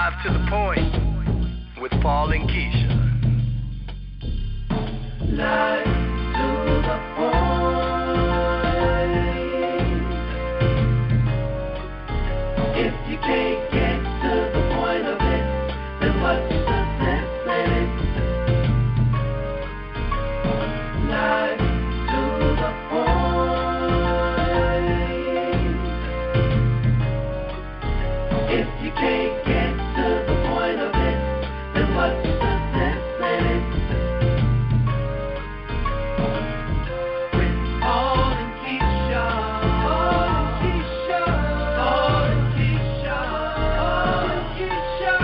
Live to the point with Paul and Kesha. Live to the point. If you can't get to the point of it, then what's the sense in it? Live to the point. If you can't get to the point of it, then what's the sense in it? With Paul and Kesha, Paul and Kesha, Paul and Kesha, Paul and Kesha,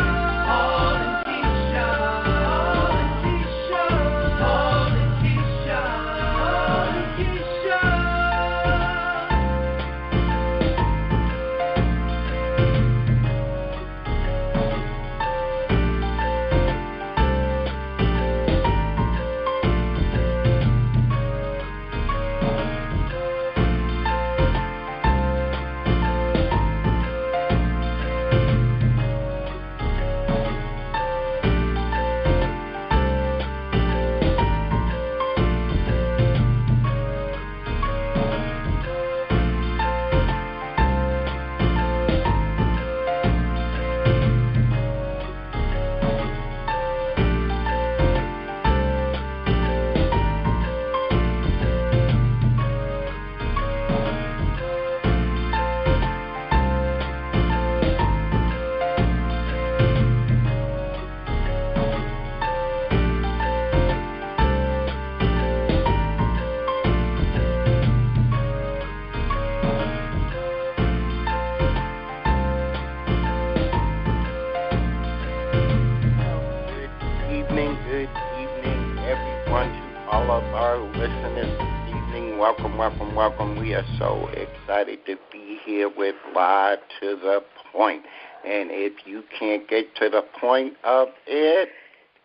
Paul and Kesha, Paul and Kesha, Paul and Kesha, Paul Good evening, everyone, to all of our listeners this evening. Welcome. We are so excited to be here with Live to the Point. And if you can't get to the point of it,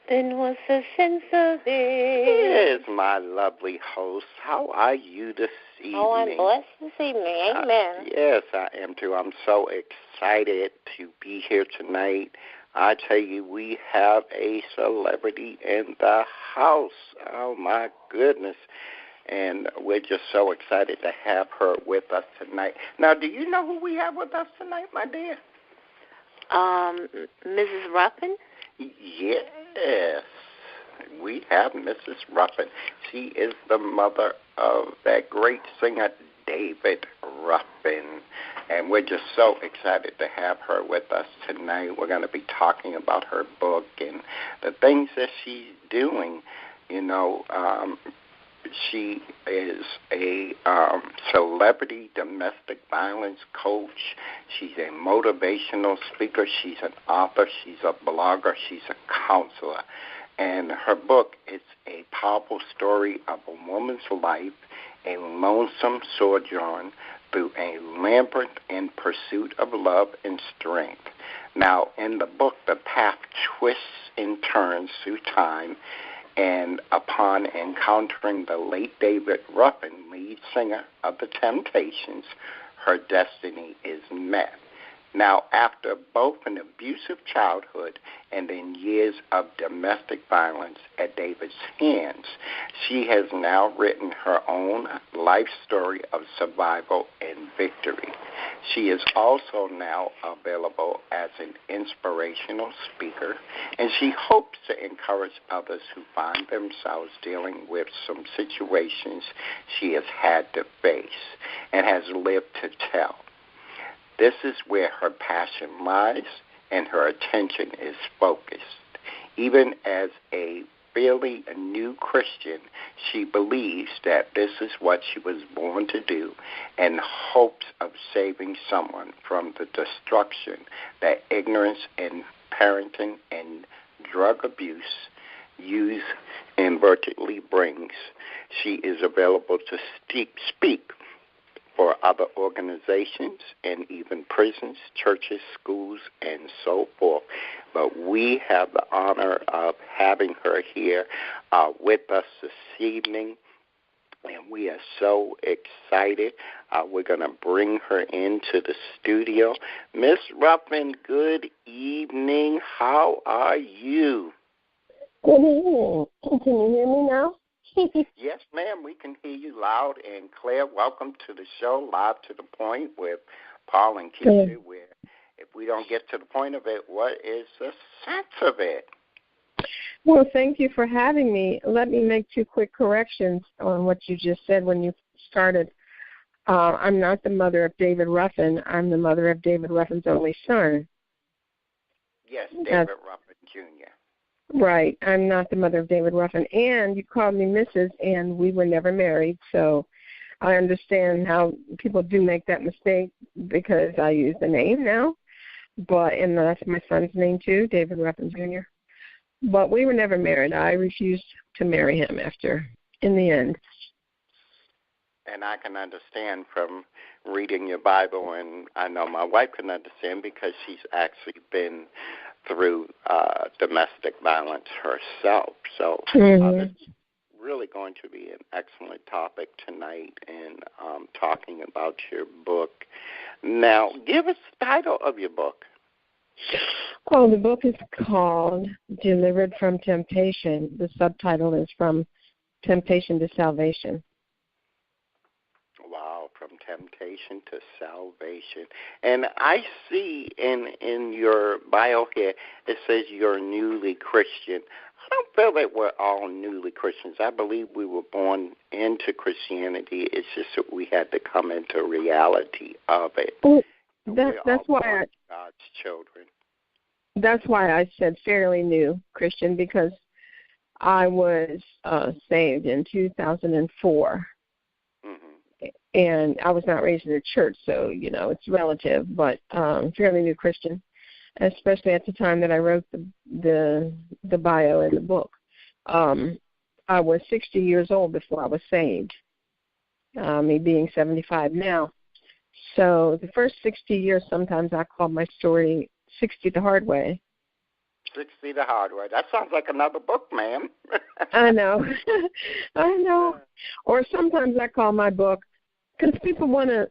then what's the sense of it? Here's my lovely host. How are you this evening? Oh, I'm blessed this evening. Amen. Yes, I am too. I'm so excited to be here tonight. I tell you, we have a celebrity in the house. Oh, my goodness. And we're just so excited to have her with us tonight. Now, do you know who we have with us tonight, my dear? Mrs. Ruffin? Yes. We have Mrs. Ruffin. She is the mother of that great singer, David Ruffin. And we're just so excited to have her with us tonight. We're going to be talking about her book and the things that she's doing. You know, she is a celebrity domestic violence coach. She's a motivational speaker. She's an author. She's a blogger. She's a counselor. And her book is a powerful story of a woman's life, a lonesome sojourn through a labyrinth in pursuit of love and strength. Now, in the book, the path twists and turns through time, and upon encountering the late David Ruffin, lead singer of the Temptations, her destiny is met. Now, after both an abusive childhood and then years of domestic violence at David's hands, she has now written her own life story of survival and victory. She is also now available as an inspirational speaker, and she hopes to encourage others who find themselves dealing with some situations she has had to face and has lived to tell. This is where her passion lies and her attention is focused. Even as a fairly new Christian, she believes that this is what she was born to do and hopes of saving someone from the destruction that ignorance and parenting and drug abuse use inadvertently brings. She is available to speak for other organizations and even prisons, churches, schools, and so forth. But we have the honor of having her here with us this evening, and we are so excited. We're going to bring her into the studio. Miss Ruffin, good evening. How are you? Good evening. Can you hear me now? Yes, ma'am. We can hear you loud and clear. Welcome to the show, Live to the Point, with Paul and Kesha, where if we don't get to the point of it, what is the sense of it? Well, thank you for having me. Let me make 2 quick corrections on what you just said when you started. I'm not the mother of David Ruffin. I'm the mother of David Ruffin's only son. Yes, David Ruffin, Jr. Right. I'm not the mother of David Ruffin. And you called me Mrs., and we were never married, so I understand how people do make that mistake because I use the name now. And that's my son's name, too, David Ruffin, Jr. But we were never married. I refused to marry him in the end. And I can understand from reading your Bible, and I know my wife can understand because she's actually been through domestic violence herself. So this is really going to be an excellent topic tonight in talking about your book. Now, give us the title of your book. Oh, the book is called Delivered from Temptation. The subtitle is From Temptation to Salvation. Wow, from temptation to salvation. And I see in your bio here, it says you're newly Christian. I don't feel that we're all newly Christians. I believe we were born into Christianity. It's just that we had to come into reality of it. Well, that's why God's children. That's why I said fairly new Christian, because I was saved in 2004. And I was not raised in a church, so, it's relative, but fairly new Christian, especially at the time that I wrote the bio in the book. I was 60 years old before I was saved, me being 75 now. So the first 60 years, sometimes I call my story 60 the Hard Way. 60 the Hard Way. That sounds like another book, ma'am. I know. I know. Or sometimes I call my book, because people want to,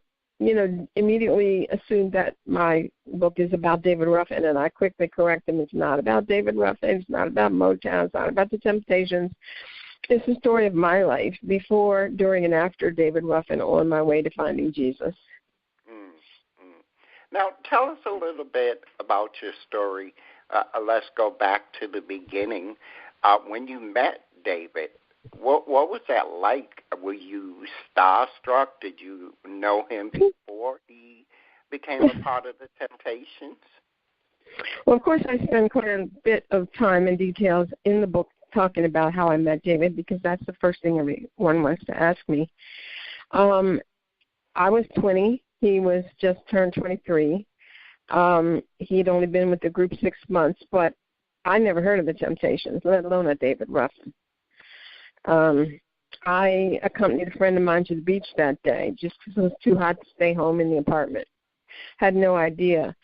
immediately assume that my book is about David Ruffin, and I quickly correct them. It's not about David Ruffin. It's not about Motown. It's not about the Temptations. It's the story of my life before, during, and after David Ruffin on my way to finding Jesus. Now, tell us a little bit about your story. Let's go back to the beginning. When you met David, what was that like? Were you starstruck? Did you know him before he became a part of the Temptations? Well, of course, I spend quite a bit of time and details in the book talking about how I met David, because that's the first thing everyone wants to ask me. I was 20. He was just turned 23. He'd only been with the group 6 months, but I never heard of the Temptations, let alone a David Ruffin. I accompanied a friend of mine to the beach that day just because it was too hot to stay home in the apartment. Had no idea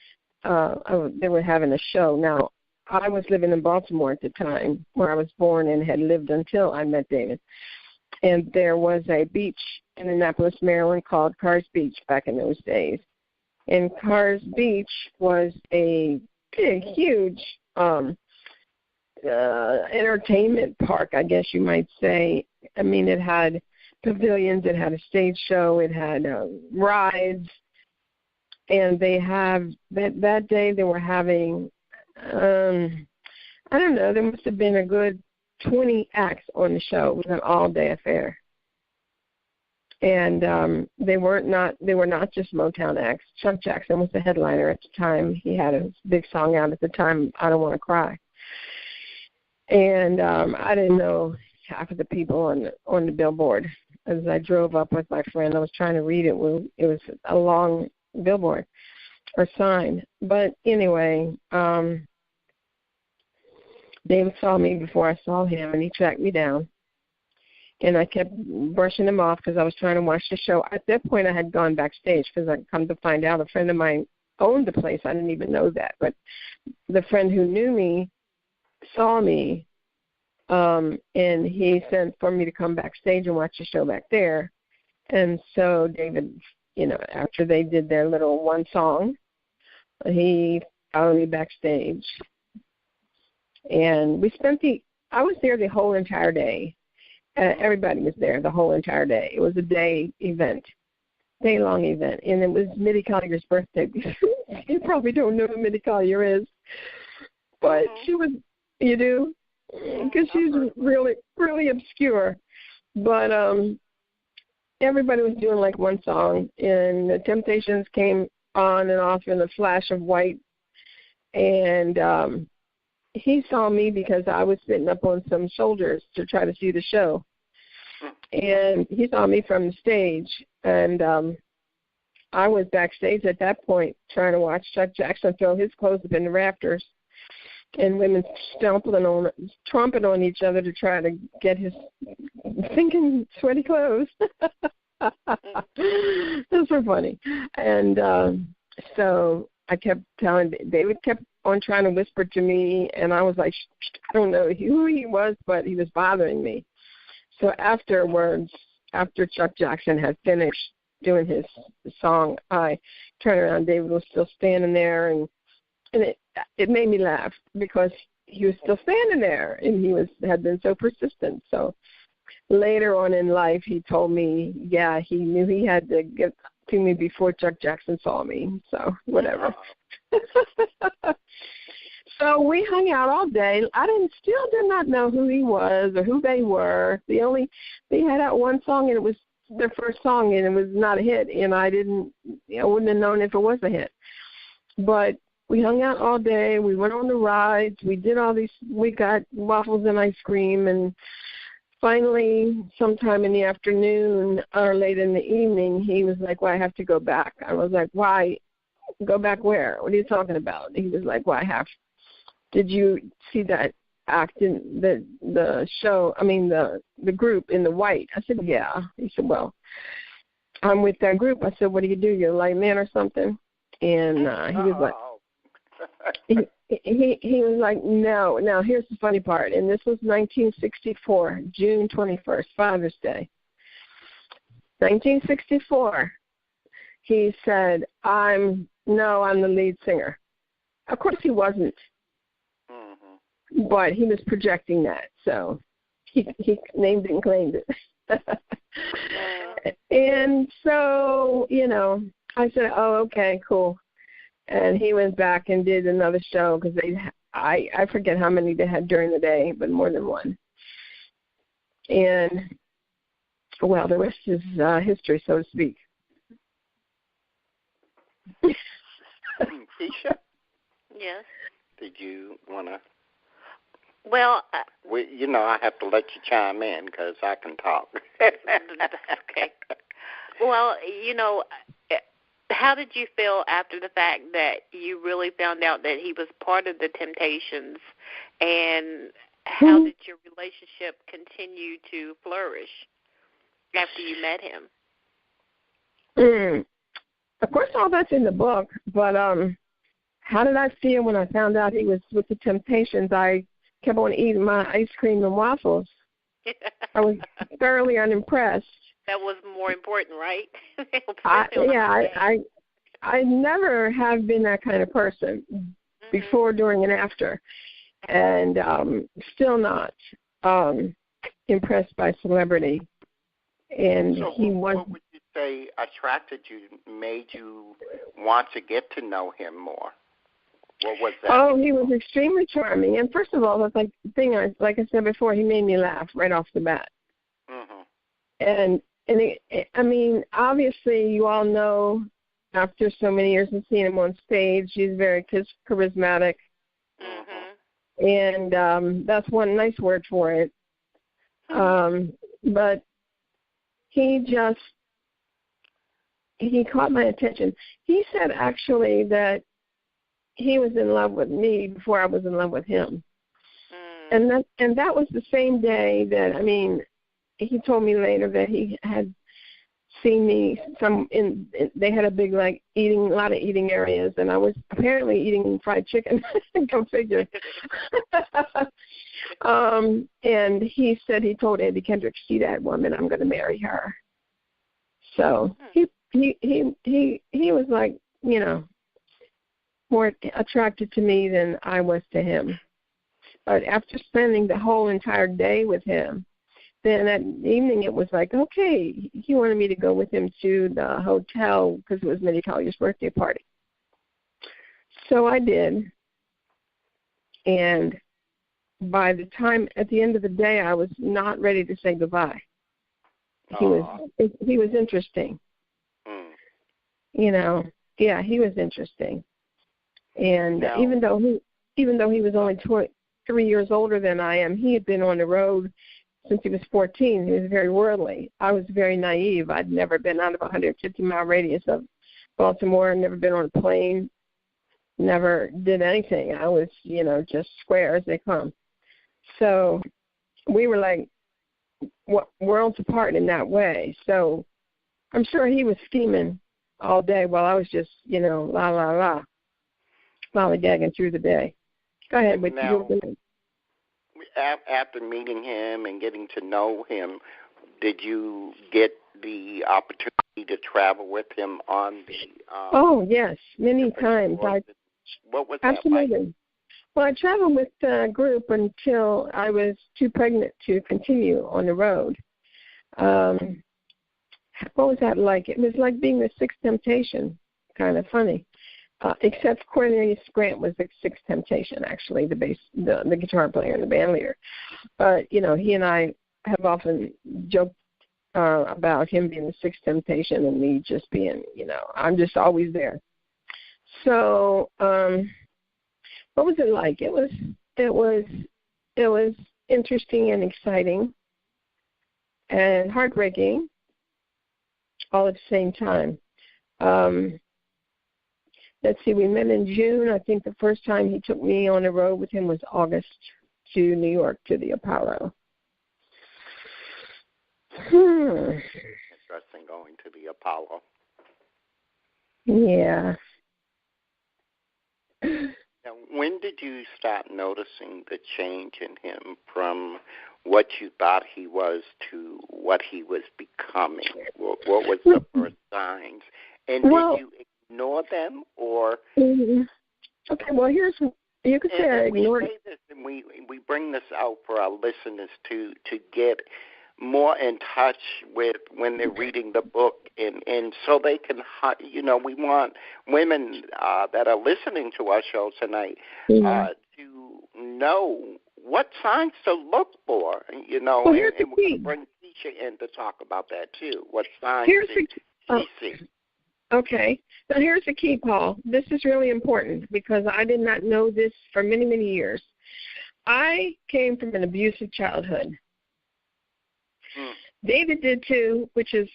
they were having a show. Now, I was living in Baltimore at the time, where I was born and had lived until I met David. And there was a beach in Annapolis, Maryland, called Carr's Beach back in those days. And Carr's Beach was a big, huge entertainment park, I guess you might say. I mean, it had pavilions, it had a stage show, it had rides. And they have, that day they were having, I don't know, there must have been a good 20 acts on the show. It was an all-day affair. And they were not just Motown acts. Chuck Jackson was the headliner at the time. He had a big song out at the time, I Don't Want to Cry. And I didn't know half of the people on the billboard. As I drove up with my friend, I was trying to read it. It was a long billboard or sign. But anyway, David saw me before I saw him, and he tracked me down. And I kept brushing him off because I was trying to watch the show. At that point, I had gone backstage because I'd come to find out a friend of mine owned the place. I didn't even know that. But the friend who knew me saw me, and he sent for me to come backstage and watch the show back there. And so David, after they did their little one song, he followed me backstage. And I was there the whole entire day. Everybody was there the whole entire day. It was a day-long event. And it was Mitty Collier's birthday. You probably don't know who Mitty Collier is. But she was, you do? Because she's really, really obscure. But everybody was doing like one song. And the Temptations came on and off in a flash of white. And he saw me because I was sitting up on some shoulders to try to see the show. And he saw me from the stage. And I was backstage at that point trying to watch Chuck Jackson throw his clothes up in the rafters and women tromping on each other to try to get his stinking sweaty clothes. Those were funny. And so I kept telling, David kept on trying to whisper to me, and I was like, I don't know who he was, but he was bothering me. So afterwards, after Chuck Jackson had finished doing his song, I turned around. David was still standing there, and it made me laugh because he was still standing there, and he had been so persistent. So later on in life, he told me, yeah, he knew he had to get to me before Chuck Jackson saw me. So whatever. So we hung out all day. I still did not know who he was or who they were. They had that one song, and it was their first song, and it was not a hit, and I wouldn't have known if it was a hit. But we hung out all day. We went on the rides. We did all these. We got waffles and ice cream, and finally, sometime in the afternoon or late in the evening, he was like, well, I have to go back. I was like, why? Go back where? What are you talking about? He was like, well, I have. Did you see that act in the show, the group in the white? I said, yeah. He said, well, I'm with that group. I said, what do? You're a light man or something? And he was like, he was like, no. Now, here's the funny part. And this was 1964, June 21st, Father's Day. 1964. He said, I'm the lead singer. Of course he wasn't. But he was projecting that, so he named it and claimed it. And so, I said, oh, okay, cool. And he went back and did another show because I forget how many they had during the day, but more than one. And, well, the rest is history, so to speak. Kesha? Yes. Did you want to? Well, I have to let you chime in because I can talk. Okay. Well, how did you feel after the fact that you really found out that he was part of the Temptations, and how did your relationship continue to flourish after you met him? Of course, all that's in the book, but how did I feel when I found out he was with the Temptations? I kept on eating my ice cream and waffles. I was thoroughly unimpressed. That was more important, right? I never have been that kind of person before, during, and after, and still not impressed by celebrity. And so what would you say attracted you, made you want to get to know him more? What was that? Oh, he was extremely charming. And first of all, that's like the thing, like I said before, he made me laugh right off the bat. And obviously, you all know, after so many years of seeing him on stage, he's very charismatic. And that's one nice word for it. But he caught my attention. He said, actually, that he was in love with me before I was in love with him. And that was the same day that, he told me later that he had seen me they had a big, a lot of eating areas, and I was apparently eating fried chicken. Go figure. And he said he told Eddie Kendrick, see that woman, I'm going to marry her. So he was like, you know, more attracted to me than I was to him. But after spending the whole entire day with him, then that evening it was like, okay, he wanted me to go with him to the hotel because it was Minnie Collier's birthday party. So I did. And by the time, at the end of the day, I was not ready to say goodbye. He was interesting. You know, yeah, he was interesting. And even though he was only 3 years older than I am, he had been on the road since he was 14. He was very worldly. I was very naive. I'd never been out of a 150-mile radius of Baltimore, never been on a plane, never did anything. I was, you know, just square as they come. So we were like worlds apart in that way. So I'm sure he was scheming all day while I was just, you know, lollygagging through the day. Go ahead. After meeting him and getting to know him, did you get the opportunity to travel with him on the? Oh yes, many times. What was that absolutely like? Well, I traveled with the group until I was too pregnant to continue on the road. What was that like? It was like being the sixth temptation, kind of funny. Except Cornelius Grant was the sixth temptation, actually, the guitar player and the band leader. But, you know, he and I have often joked about him being the sixth temptation and me just being, you know, I'm just always there. So, what was it like? It was interesting and exciting and heartbreaking all at the same time. Let's see, we met in June. I think the first time he took me on the road with him was August to New York to the Apollo. Interesting going to the Apollo. Yeah. Now, when did you start noticing the change in him from what you thought he was to what he was becoming? What was the first signs? And did you ignore them, or? Okay, well, you could say I ignored it. This, and we bring this out for our listeners to get more in touch with when they're reading the book, and so they can, you know, we want women that are listening to our show tonight to know what signs to look for, you know, well, and we're going to bring Kesha in to talk about that too. What signs did she see? Okay. Now, here's the key, Paul. This is really important because I did not know this for many, many years. I came from an abusive childhood. David did too, which is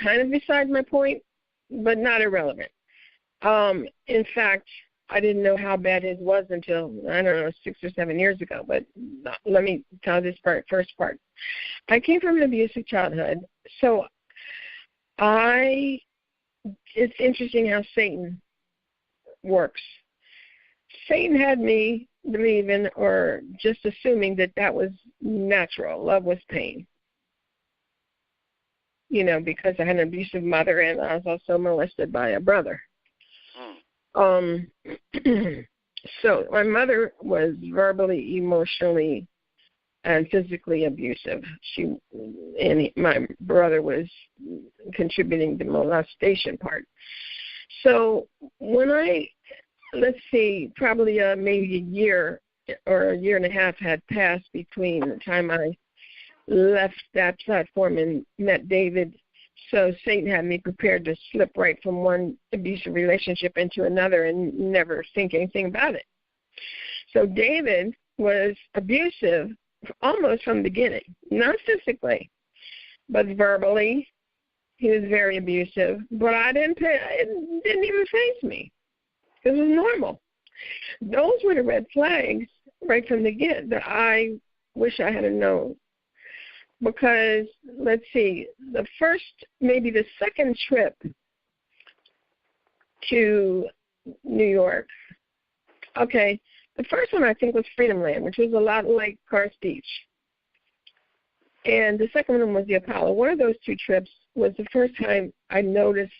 kind of beside my point, but not irrelevant. In fact, I didn't know how bad his was until, I don't know, 6 or 7 years ago. But let me tell this first part. I came from an abusive childhood, so it's interesting how Satan works. Satan had me believing or just assuming that was natural. Love was pain. You know, because I had an abusive mother and I was also molested by a brother. So my mother was verbally, emotionally, and physically abusive. My brother was contributing the molestation part. So when probably maybe a year or a year and a half had passed between the time I left that platform and met David. So Satan had me prepared to slip right from one abusive relationship into another and never think anything about it. So David was abusive almost from the beginning, not physically, but verbally. He was very abusive, but it didn't even faze me. It was normal. Those were the red flags right from the get that I wish I had known. Because, let's see, maybe the second trip to New York, okay, the first one I think was Freedom Land, which was a lot like Carthage Beach. And the second one was the Apollo. One of those two trips was the first time I noticed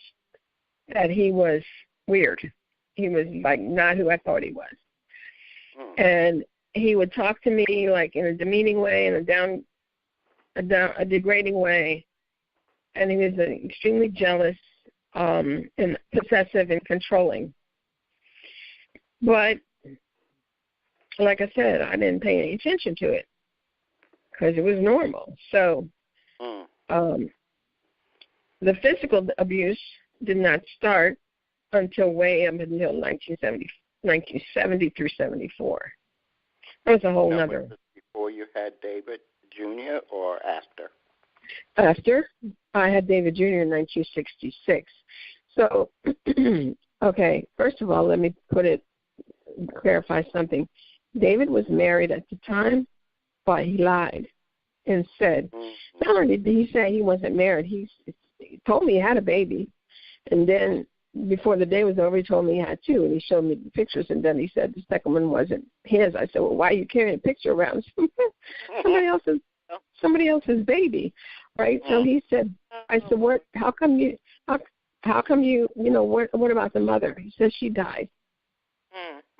that he was weird. He was like not who I thought he was. And he would talk to me like in a demeaning way, in a degrading way. And he was extremely jealous and possessive and controlling. But like I said, I didn't pay any attention to it because it was normal. So the physical abuse did not start until way up until 1970 through 74. That was a whole nother. Was this before you had David Jr. or after? After. I had David Jr. in 1966. So, okay, first of all, let me clarify something. David was married at the time, but he lied and said, not only did he say he wasn't married, he told me he had a baby. And then before the day was over, he told me he had two, and he showed me the pictures, and then he said the second one wasn't his. I said, well, why are you carrying a picture around? Somebody else's baby, right? So he said, I said, what, how come you, what about the mother? He said she died.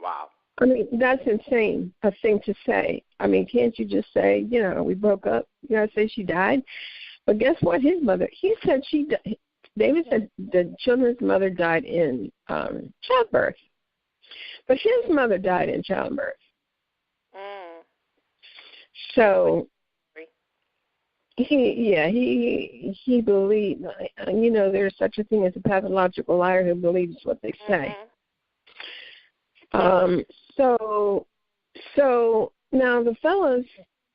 Wow. I mean, that's insane, a thing to say. I mean, can't you just say, we broke up? You got to say she died? But guess what? His mother, he said David said the children's mother died in childbirth. But his mother died in childbirth. So he believed, there's such a thing as a pathological liar who believes what they say. So now the fellas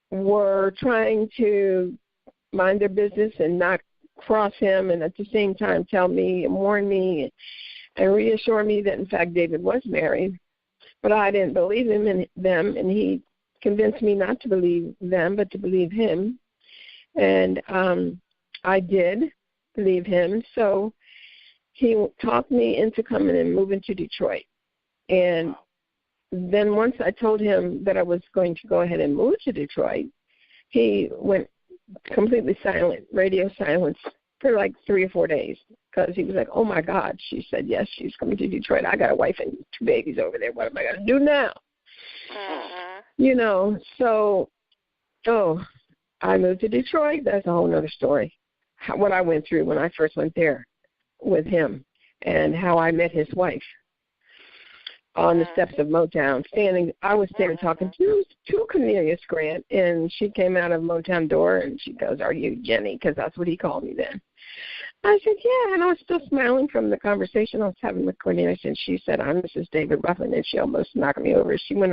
were trying to mind their business and not cross him, and at the same time tell me and warn me and reassure me that in fact David was married, but I didn't believe him and them, and he convinced me not to believe them but to believe him, and I did believe him. So he talked me into coming and moving to Detroit. And then once I told him that I was going to go ahead and move to Detroit, he went completely silent, radio silence, for like 3 or 4 days, because he was like, oh, my God. She said, yes, she's coming to Detroit. I got a wife and 2 babies over there. What am I going to do now? So, I moved to Detroit. That's a whole other story, what I went through when I first went there with him and how I met his wife on the steps of Motown. I was standing talking to Cornelius Grant, and she came out of Motown door, and she goes, are you Jenny? Because that's what he called me then. I said, yeah, and I was still smiling from the conversation I was having with Cornelius, and she said, I'm Mrs. David Ruffin, and she almost knocked me over. She went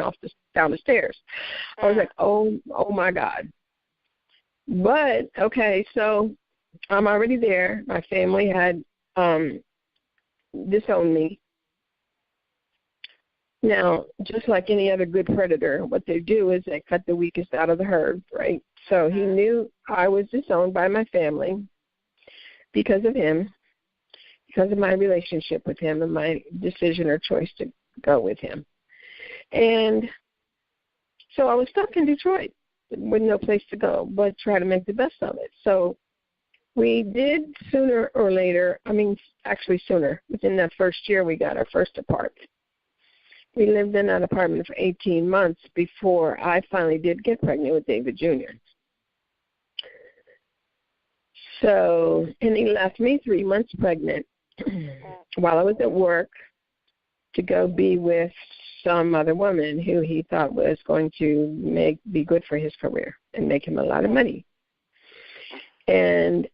down the stairs. I was like, oh, my God. But, okay, so I'm already there. My family had disowned me. Now, just like any other good predator, what they do is they cut the weakest out of the herd, right? So he knew I was disowned by my family because of him, because of my relationship with him and my decision or choice to go with him. And so I was stuck in Detroit with no place to go but try to make the best of it. So we did sooner or later, actually sooner, within that first year we got our first apartment. We lived in that apartment for 18 months before I finally did get pregnant with David Jr. So, and he left me 3 months pregnant while I was at work to go be with some other woman who he thought was going to be good for his career and make him a lot of money. And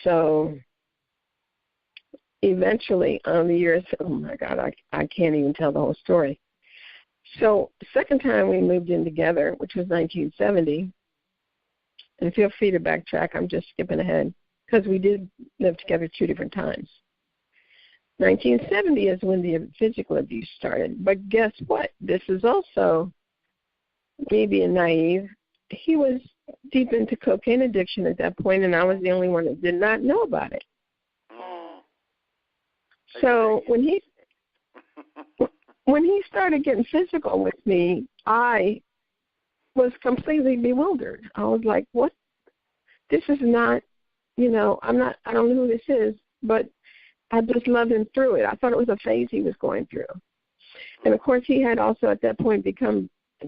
so eventually, on the years, oh my God, I can't even tell the whole story. So the second time we moved in together, which was 1970, and feel free to backtrack, I'm just skipping ahead, because we did live together 2 different times. 1970 is when the physical abuse started. But guess what? This is also me being naive. He was deep into cocaine addiction at that point, and I was the only one that did not know about it. So when he started getting physical with me, I was completely bewildered. I was like, what? This is not, I don't know who this is, but I just loved him through it. I thought it was a phase he was going through. And, of course, he had also at that point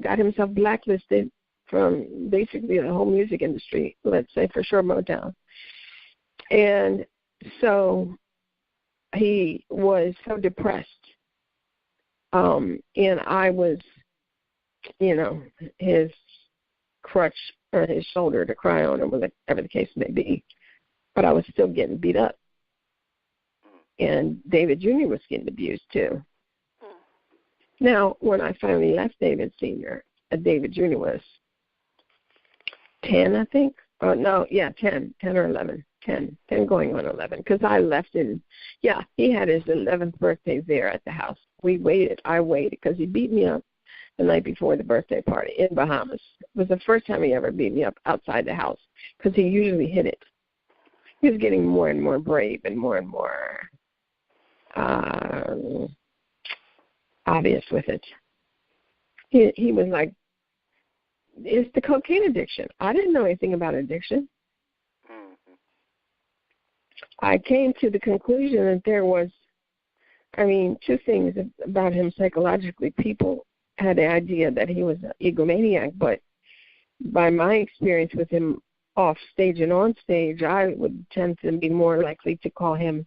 got himself blacklisted from basically the whole music industry, let's say, for sure, Motown. And so he was so depressed. And I was, his crutch or his shoulder to cry on, or whatever the case may be. But I was still getting beat up. And David Jr. was getting abused, too. Now, when I finally left David Sr., David Jr. was 10, I think. Oh, no, yeah, 10 or 11. 10 going on 11, because I left he had his 11th birthday there at the house. I waited, because he beat me up the night before the birthday party in Bahamas. It was the first time he ever beat me up outside the house, because he usually hit it. He was getting more and more brave and more obvious with it. He was like, it's the cocaine addiction. I didn't know anything about addiction. I came to the conclusion that there was, two things about him psychologically. People had the idea that he was an egomaniac, but by my experience with him off stage and on stage, I would tend to be more likely to call him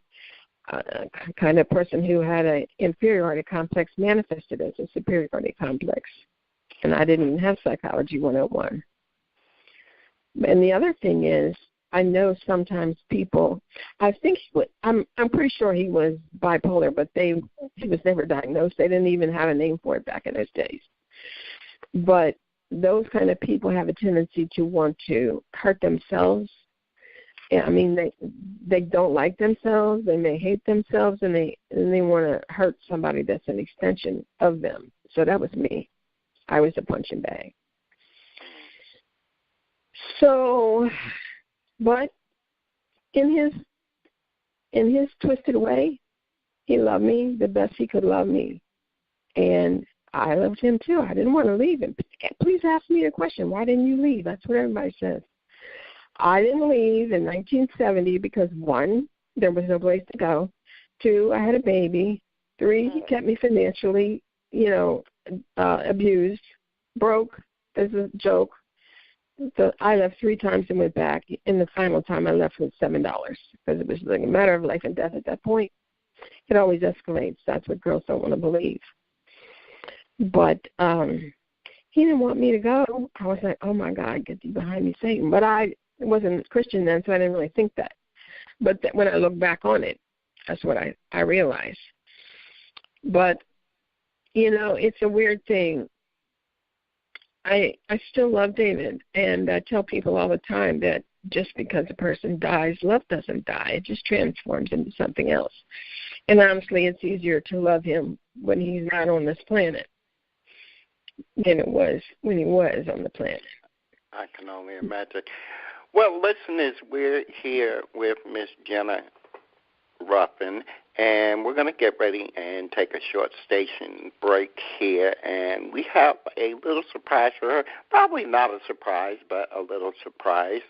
a kind of person who had an inferiority complex manifested as a superiority complex. And I didn't even have Psychology 101. And the other thing is, I know sometimes people, I'm pretty sure he was bipolar, but he was never diagnosed. They didn't even have a name for it back in those days. But those kind of people have a tendency to want to hurt themselves. They don't like themselves, they may hate themselves, and they want to hurt somebody that's an extension of them. So that was me. I was a punching bag. So, but in his twisted way, he loved me the best he could love me. And I loved him too. I didn't want to leave him. Please ask me a question. Why didn't you leave? That's what everybody says. I didn't leave in 1970 because, 1, there was no place to go. 2, I had a baby. 3, he kept me financially, abused, broke as a joke. So I left 3 times and went back. And the final time I left with $7 because it was like a matter of life and death at that point. It always escalates. That's what girls don't want to believe. But he didn't want me to go. I was like, oh, my God, get thee behind me, Satan. But I wasn't Christian then, so I didn't really think that. But when I look back on it, that's what I realized. But, it's a weird thing. I still love David, and I tell people all the time that just because a person dies, love doesn't die. It just transforms into something else. And honestly, it's easier to love him when he's not on this planet than it was when he was on the planet. I can only imagine. Well, listeners, we're here with Miss Genna Ruffin, and we're going to get ready and take a short station break here, and we have a little surprise for her. Probably not a surprise, but a little surprise.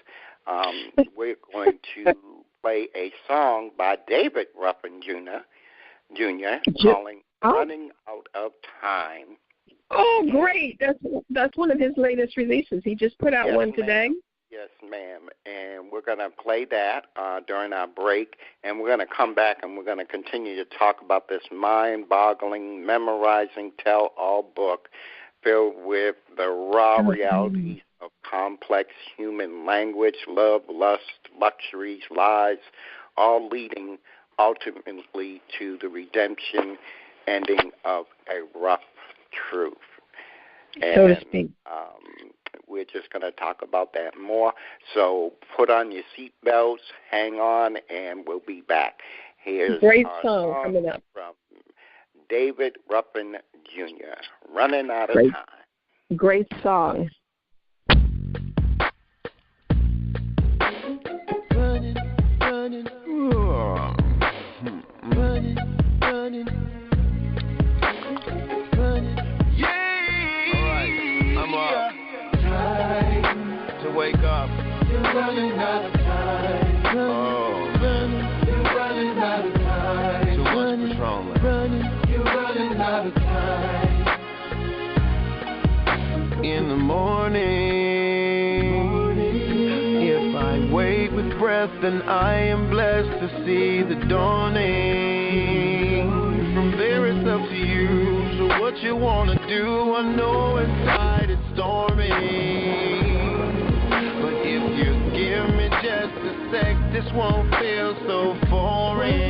We're going to play a song by David Ruffin Jr. calling Running Out of Time. Oh, great. That's one of his latest releases. He just put out one today. Yes, ma'am. And we're going to play that during our break, and we're going to come back and we're going to continue to talk about this mind-boggling, memorizing, tell-all book filled with the raw realities of complex human language, love, lust, luxuries, lies, all leading ultimately to the redemption ending of a rough truth. And, so to speak. We're just going to talk about that more. So put on your seatbelts, hang on, and we'll be back. Here's great our song coming up from David Ruffin Jr., Running Out of Time. Great song. Running, running, running, running, running. Yeah. All right, I'm up. breath, and I am blessed to see the dawning. From there it's up to you, so what you wanna do, I know inside it's storming. But if you give me just a sec, this won't feel so foreign.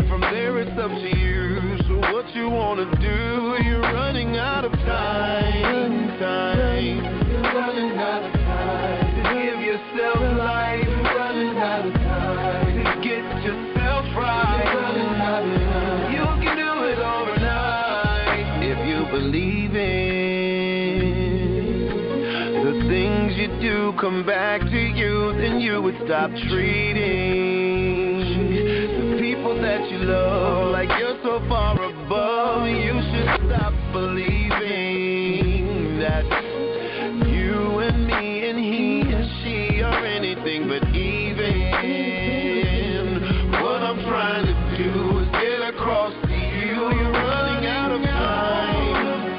From there it's up to you, so what you wanna do, you're running out of time. You're running out of time to give yourself life. You're running out of time to get yourself right. You're running out of time. You can do it overnight if you believe in the things you do come back to you. Then you would stop treating the people that you love like you're so far above. You should stop believing that you and me and he and she are anything but even. What I'm trying to do is get across to you. You're running out of time.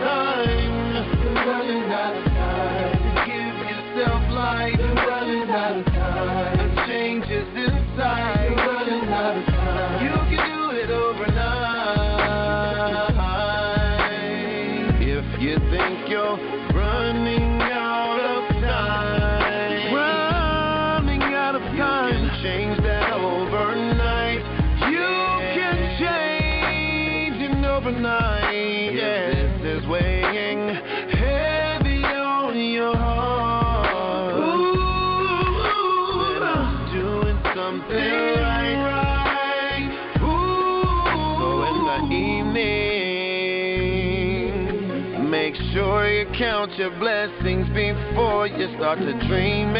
You're running out of time to give yourself life. You're running out of time. The changes inside. You're running out of time. You can do it overnight. If you think you're running out of time, running out of time, you can change that overnight. You can change it overnight. Yes, this is weighing heavy on your heart. Ooh, that I'm doing something right. Ooh, so in the evening, make sure you count your blessings before you start to dreaming.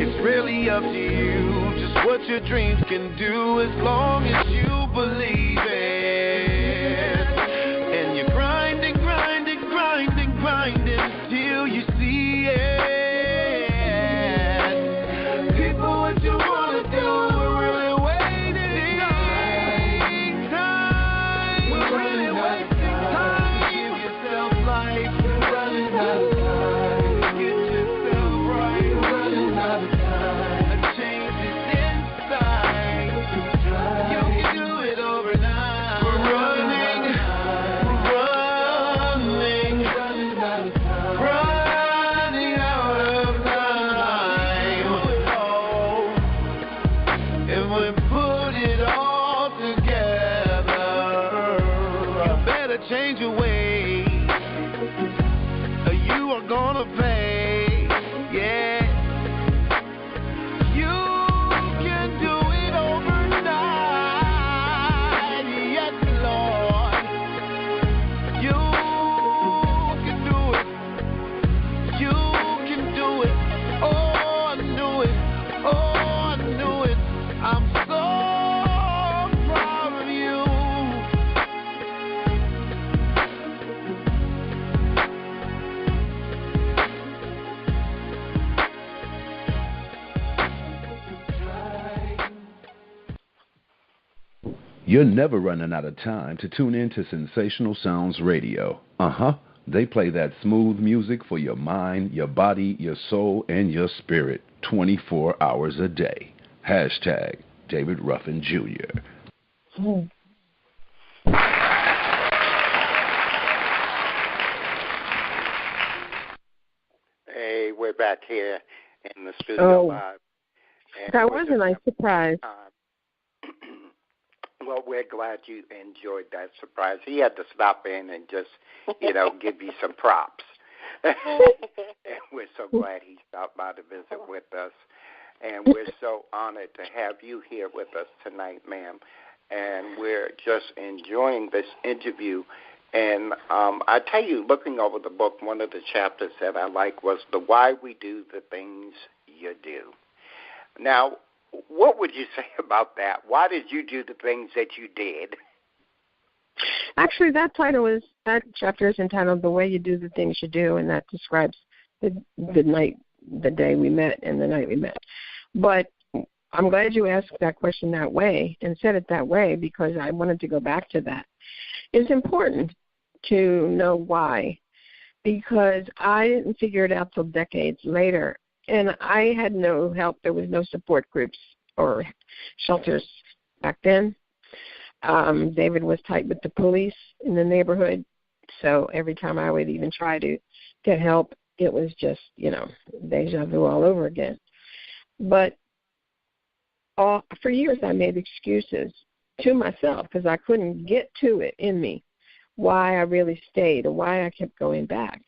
It's really up to you, just what your dreams can do as long as you believe it. And you're grinding, grinding, grinding, grinding till you see it. People, what you wanna do, we're really waiting time. We're really wasting time. Give yourself life. You're running out of time. Get yourself right. You're running out of time. A change is inside. You can do it overnight. We're running out of time. Running out of time. And we put it all together. You better change your ways, or you are gonna pay. Yeah. You can do it overnight. Yes, Lord. You can do it. You can do it. Oh, I knew it. Oh, I knew it. I'm so proud of you. You're never running out of time to tune in to Sensational Sounds Radio. They play that smooth music for your mind, your body, your soul, and your spirit 24 hours a day. Hashtag David Ruffin Jr. Hey, we're back here in the studio live. And that was a nice surprise. Well, we're glad you enjoyed that surprise. He had to stop in and just, give you some props. And we're so glad he stopped by to visit with us. And we're so honored to have you here with us tonight, ma'am. And we're just enjoying this interview. And I tell you, looking over the book, one of the chapters that I like was the why we do the things you do. Now, what would you say about that? Why did you do the things that you did? Actually, that chapter is entitled "The Way You Do the Things You Do," and that describes the day we met and the night we met. But I'm glad you asked that question that way and said it that way, because I wanted to go back to that. It's important to know why, because I didn't figure it out till decades later. And I had no help. There was no support groups or shelters back then. David was tight with the police in the neighborhood, so every time I would even try to get help, it was just, deja vu all over again. But for years I made excuses to myself because I couldn't get to it in me, why I really stayed or why I kept going back.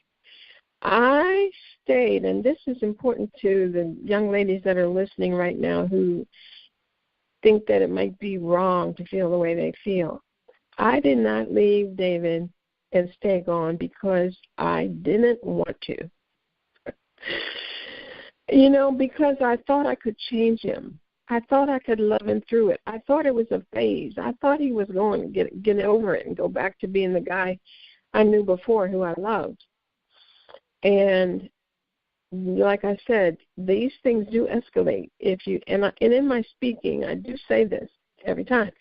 I stayed, and this is important to the young ladies that are listening right now who think that it might be wrong to feel the way they feel. I did not leave David and stay gone because I didn't want to. Because I thought I could change him. I thought I could love him through it. I thought it was a phase. I thought he was going to get over it and go back to being the guy I knew before who I loved. And like I said, these things do escalate. And in my speaking, I do say this every time.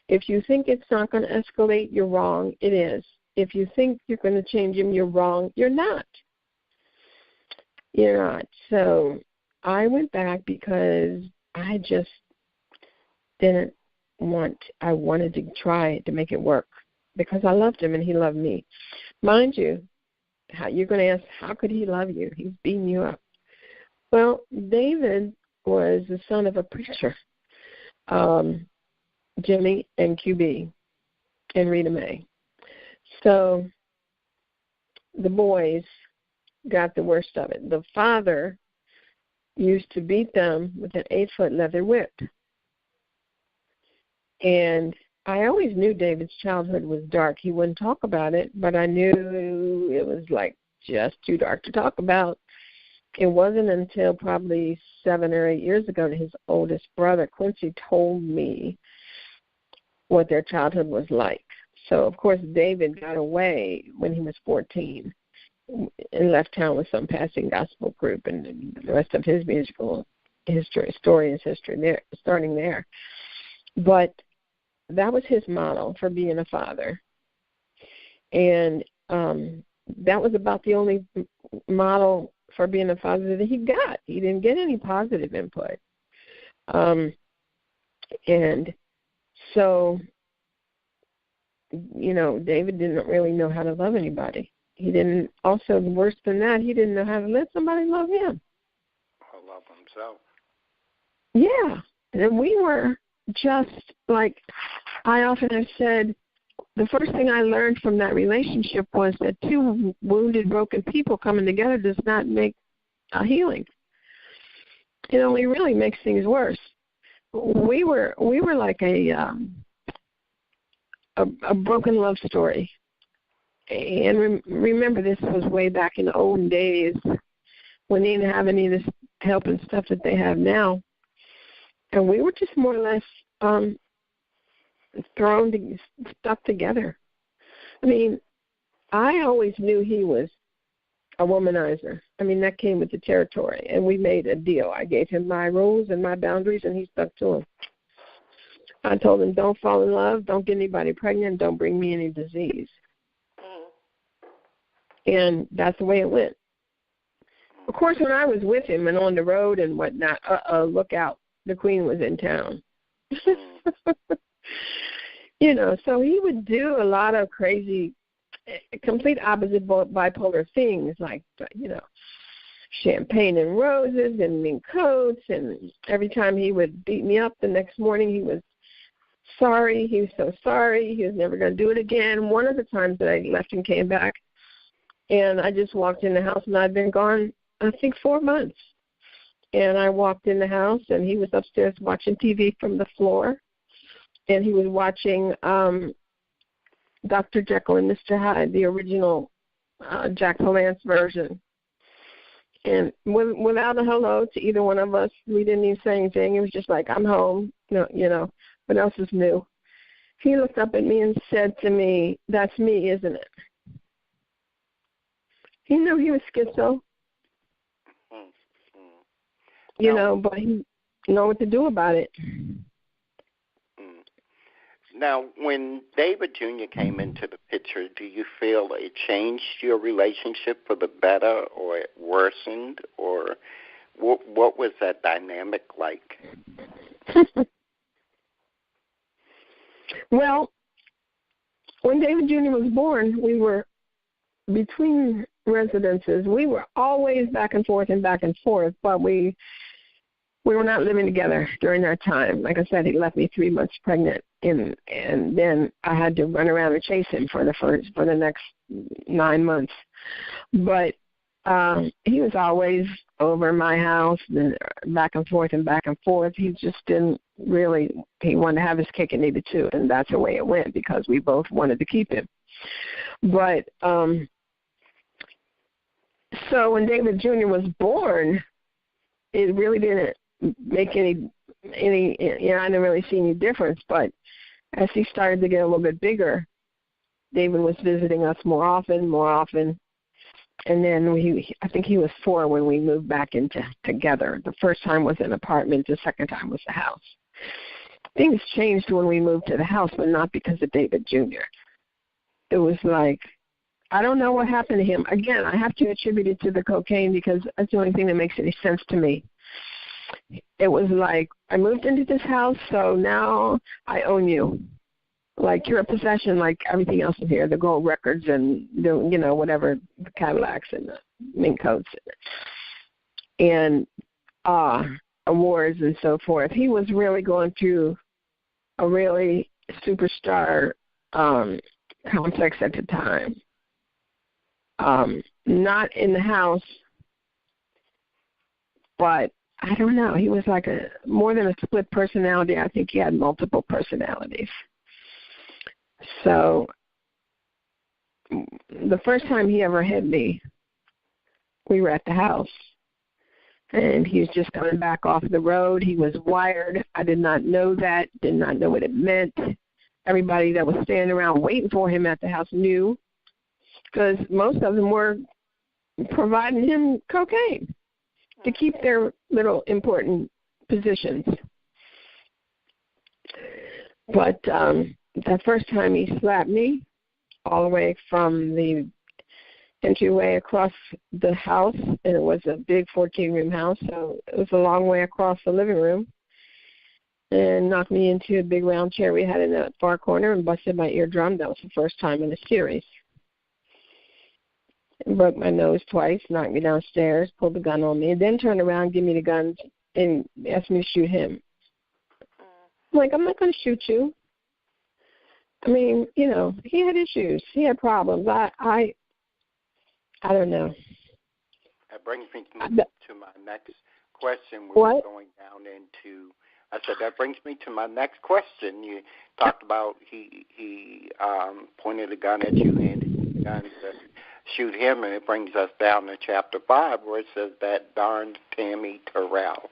If you think it's not going to escalate, you're wrong. It is. If you think you're going to change him, you're wrong. You're not. You're not. So I went back because I just didn't I wanted to try to make it work because I loved him and he loved me. Mind you, you're going to ask, how could he love you? He's beating you up. Well, David was the son of a preacher, Jimmy and QB and Rita Mae. So the boys got the worst of it. The father used to beat them with an 8-foot leather whip. And I always knew David's childhood was dark. He wouldn't talk about it, but I knew it was like just too dark to talk about. It wasn't until probably 7 or 8 years ago that his oldest brother, Quincy, told me what their childhood was like. So, of course, David got away when he was 14 and left town with some passing gospel group, and the rest of his musical story is history there, starting there. But that was his model for being a father. And that was about the only model for being a father that he got. He didn't get any positive input. And so, David didn't really know how to love anybody. He didn't, also worse than that, he didn't know how to let somebody love him. Or love himself. Yeah. And we were just like, I often have said, the first thing I learned from that relationship was that two wounded, broken people coming together does not make a healing. It only really makes things worse. We were like a broken love story. And remember, this was way back in the olden days when they didn't have any of this help and stuff that they have now. And we were just more or less stuck together. I mean, I always knew he was a womanizer. I mean, that came with the territory, and we made a deal. I gave him my rules and my boundaries, and he stuck to them. I told him, don't fall in love, don't get anybody pregnant, don't bring me any disease. And that's the way it went. Of course, when I was with him and on the road and whatnot, look out, the queen was in town. So he would do a lot of crazy, complete opposite bipolar things like, champagne and roses and mink coats. And every time he would beat me up the next morning, he was sorry. He was so sorry. He was never going to do it again. One of the times that I left and came back, and I just walked in the house, and I'd been gone, I think, 4 months. And I walked in the house, and he was upstairs watching TV from the floor. And he was watching Dr. Jekyll and Mr. Hyde, the original Jack Palance version. And without a hello to either one of us, we didn't even say anything. It was just like, I'm home. What else is new? He looked up at me and said to me, that's me, isn't it? He knew he was schizo. But he didn't know what to do about it. Now, when David Jr. came into the picture, do you feel it changed your relationship for the better, or it worsened, or What was that dynamic like? Well, when David Jr. was born, we were between residences. We were always back and forth, but we were not living together during that time. Like I said, he left me 3 months pregnant, and then I had to run around and chase him for the next 9 months. But he was always over my house, and back and forth. He just didn't really. He wanted to have his cake and eat it too, and that's the way it went because we both wanted to keep him. But so when David Jr. was born, it really didn't make any. I didn't really see any difference. But as he started to get a little bit bigger, David was visiting us more often. And then I think he was 4 when we moved back into together. The first time was an apartment. The second time was the house. Things changed when we moved to the house, but not because of David Jr. It was like, I don't know what happened to him. Again, I have to attribute it to the cocaine because that's the only thing that makes any sense to me. It was like, I moved into this house, so now I own you. Like you're a possession, like everything else in here, the gold records and the, whatever, the Cadillacs and the mink coats and awards and so forth. He was really going through a really superstar complex at the time. Not in the house, but I don't know. He was like more than a split personality. I think he had multiple personalities. So the first time he ever hit me, we were at the house, and he was just coming back off the road. He was wired. I did not know that, did not know what it meant. Everybody that was standing around waiting for him at the house knew because most of them were providing him cocaine to keep their little important positions. But that first time he slapped me all the way from the entryway across the house, and it was a big 14-room house, so it was a long way across the living room, and knocked me into a big round chair we had in the far corner and busted my eardrum. That was the first time in the series. Broke my nose twice, knocked me downstairs, pulled the gun on me, and then turned around, gave me the gun, and asked me to shoot him. I'm like, I'm not going to shoot you. I mean, he had issues. He had problems. I don't know. That brings me to my next question. We're going down into, I said, that brings me to my next question. You talked about he pointed a gun at you, handed you the gun to shoot him, and it brings us down to chapter 5 where it says that darned Tammy Terrell.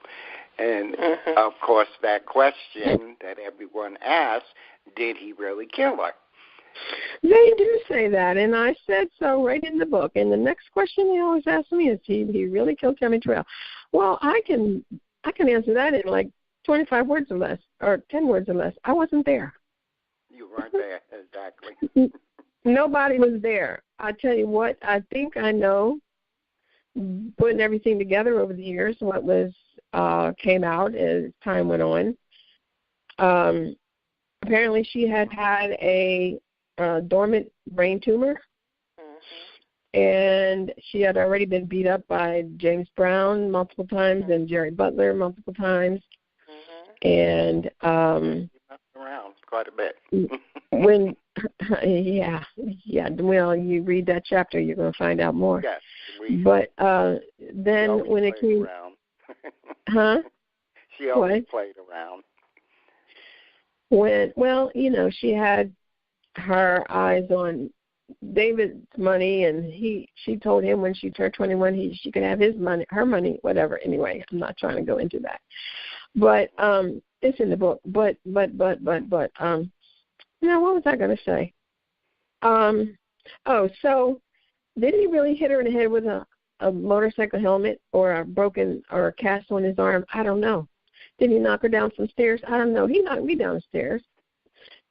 And, of course, that question that everyone asks, did he really kill her? They do say that, and I said so right in the book. And the next question they always ask me is, he really killed Tammy Terrell? Well, I can answer that in like 25 words or less, or 10 words or less. I wasn't there. You weren't there, exactly. Nobody was there. I tell you what, I think I know, putting everything together over the years, what was came out as time went on. Apparently she had a dormant brain tumor, and she had already been beat up by James Brown multiple times and Jerry Butler multiple times. And around quite a bit. when well, you read that chapter, you're going to find out more. Yes, but then when it came around. She always played around. She had her eyes on David's money, and she told him when she turned 21 she could have his money, her money, whatever. Anyway, I'm not trying to go into that, but it's in the book. But what was I going to say? So did he really hit her in the head with a motorcycle helmet or a broken or a cast on his arm? I don't know. Did he knock her down some stairs? I don't know. He knocked me downstairs.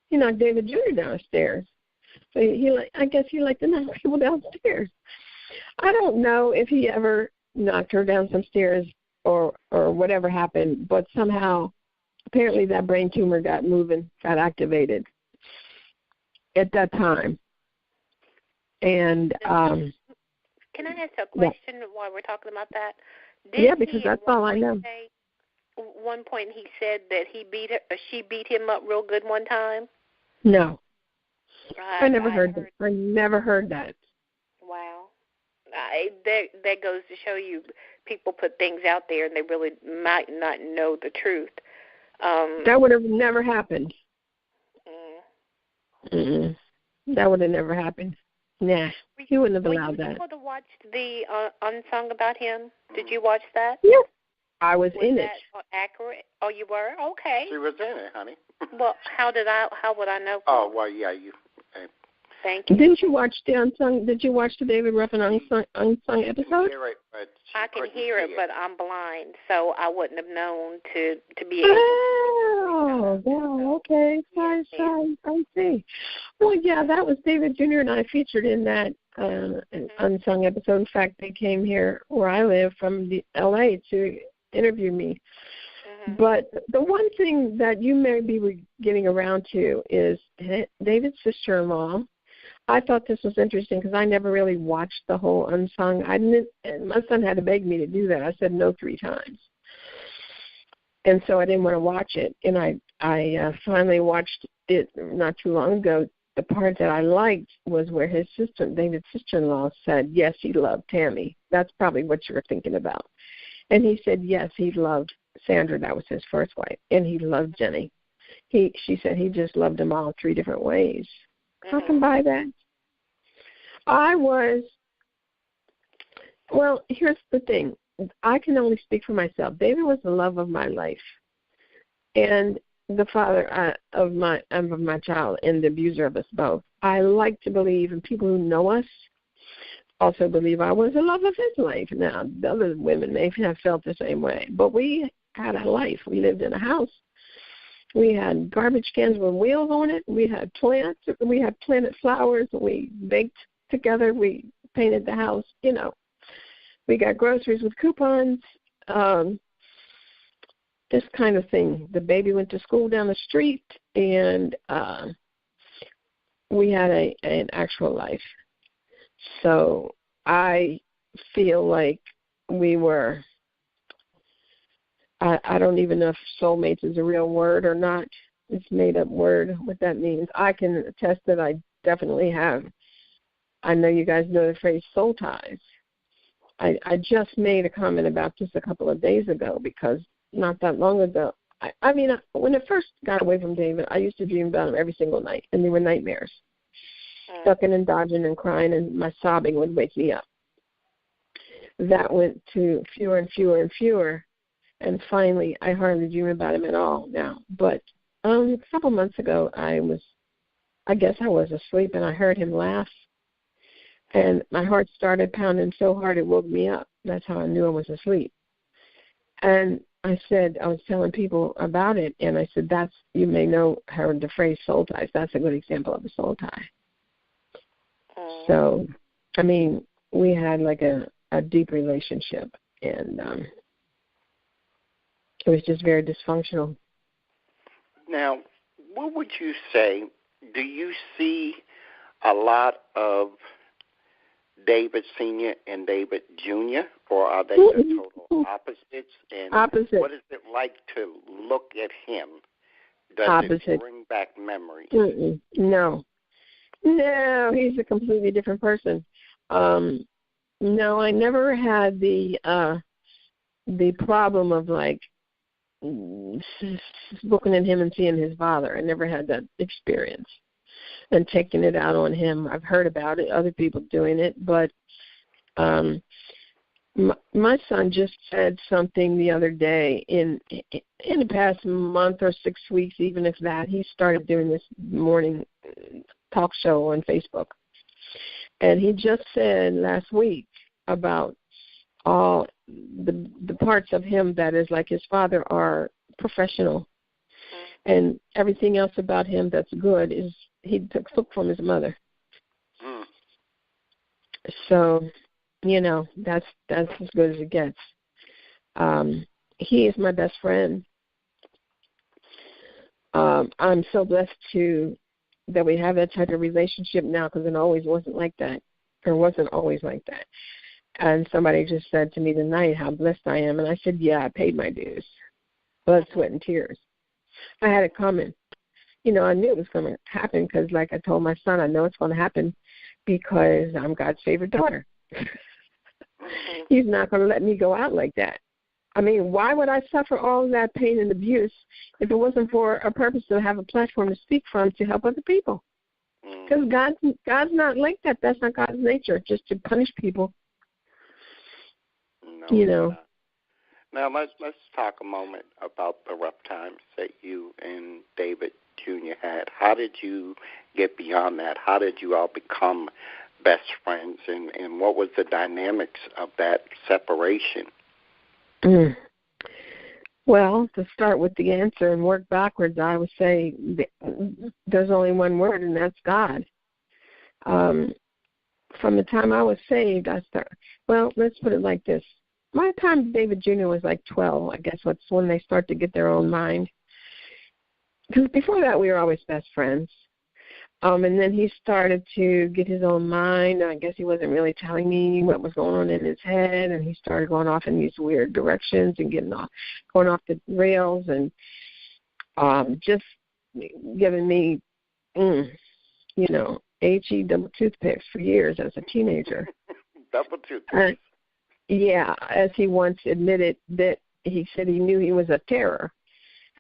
He knocked David Jr. downstairs. So I guess he liked to knock people downstairs. I don't know if he ever knocked her down some stairs or whatever happened, but somehow apparently that brain tumor got moving, got activated at that time. And can I ask a question while we're talking about that? Yeah, because that's all I know. One point he said that she beat him up real good one time. No, right, I never heard that. I never heard that. Wow, that goes to show you, people put things out there and they really might not know the truth. That would have never happened. That would have never happened. Nah, he wouldn't have allowed that. Were you able to watch the unsung about him? Did you watch that? Yeah, I was in it. Was that accurate? Oh, you were? Okay. She was in it, honey. Well, how would I know? Oh, well, yeah, you. Thank you. Didn't you watch the unsung? Did you watch the David Ruffin unsung episode? I can hear it, but I'm blind, so I wouldn't have known to be able to. Oh, well, okay. Sorry, I see. Well, yeah, that was David Jr. and I featured in that unsung episode. In fact, they came here where I live from L.A. to interview me. But the one thing that you may be getting around to is David's sister-in-law. I thought this was interesting because I never really watched the whole unsung. And my son had to beg me to do that. I said no 3 times. And so I didn't want to watch it. And I finally watched it not too long ago. The part that I liked was where David's sister-in-law said, yes, he loved Tammy. That's probably what you were thinking about. And he said, yes, he loved Sandra. That was his first wife. And he loved Jenny. She said he just loved them all 3 different ways. I can buy that. Well, here's the thing. I can only speak for myself. David was the love of my life and the father of my child and the abuser of us both. I like to believe, and people who know us also believe I was the love of his life. Now, the other women may have felt the same way, but we had a life. We lived in a house. We had garbage cans with wheels on it. We had plants. We had planted flowers. We baked together. We painted the house. We got groceries with coupons. This kind of thing. The baby went to school down the street, and we had an actual life. So I feel like we were. I don't even know if soulmates is a real word or not. It's a made-up word, what that means. I can attest that I definitely have. I know you guys know the phrase soul ties. I just made a comment about this a couple of days ago because not that long ago, I mean, when I first got away from David, I used to dream about him every single night, and they were nightmares. Ducking and dodging and crying, and my sobbing would wake me up. That went to fewer and fewer and fewer. And finally, I hardly dream about him at all now. But a couple months ago, I guess I was asleep, and I heard him laugh. And my heart started pounding so hard it woke me up. That's how I knew I was asleep. And I was telling people about it, and I said, you may know the phrase soul ties. That's a good example of a soul tie. So, I mean, we had like a deep relationship, and it was just very dysfunctional. Now, what would you say, do you see a lot of David Sr. and David Jr., or are they the total opposites? And Opposite. What is it like to look at him? Does it bring back memories? No, he's a completely different person. No, I never had the problem of like looking at him and seeing his father. I never had that experience and taking it out on him. I've heard about it, other people doing it, but my son just said something the other day in the past month or 6 weeks, even if that. He started doing this morning talk show on Facebook, and he just said last week about all the parts of him that is like his father are professional, and everything else about him that's good is he took from his mother. So, that's as good as it gets. He is my best friend. I'm so blessed that we have that type of relationship now, because it always wasn't like that, or wasn't always like that. And somebody just said to me tonight how blessed I am, and I said, yeah, I paid my dues. Blood, sweat, and tears. I had it coming. You know, I knew it was going to happen because, like I told my son, I know it's going to happen because I'm God's favorite daughter. He's not going to let me go out like that. I mean, why would I suffer all of that pain and abuse if it wasn't for a purpose to have a platform to speak from to help other people? Because God's not like that. That's not God's nature, just to punish people. No, you know. Now let's talk a moment about the rough times that you and David Jr. had. How did you get beyond that? How did you all become best friends, and what was the dynamics of that separation? Well, to start with the answer and work backwards, I would say there's only one word, and that's God. From the time I was saved, let's put it like this. My time David Jr. was like 12, I guess that's when they start to get their own mind. Because before that, we were always best friends. And then he started to get his own mind. I guess he wasn't really telling me what was going on in his head, and he started going off in these weird directions and going off the rails, and just giving me, HE double toothpicks for years as a teenager. Double toothpicks. Yeah, as he once admitted that he said he knew he was a terror.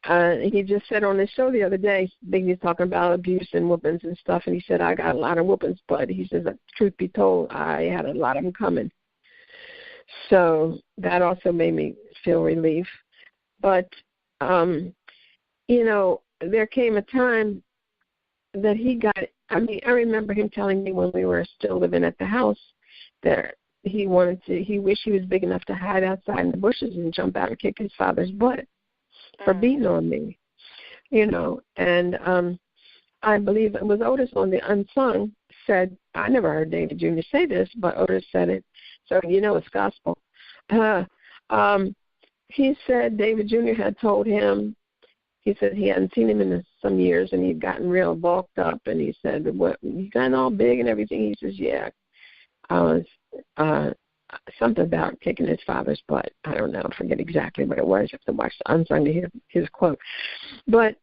He just said on his show the other day, he was talking about abuse and whoopings and stuff, and he said, I got a lot of whoopings, but he says, truth be told, I had a lot of them coming. So that also made me feel relief. But, there came a time that I remember him telling me when we were still living at the house that he wished he was big enough to hide outside in the bushes and jump out and kick his father's butt for beating on me, and I believe it was Otis on the Unsung said, I never heard David Jr. say this, but Otis said it, so it's gospel. He said David Jr. had told him, he said he hadn't seen him in some years, and he'd gotten real bulked up, and he said, what, you gotten all big and everything? He says, yeah, I was something about kicking his father's butt. I don't know, I forget exactly what it was. You have to watch the Unsung to hear his quote. But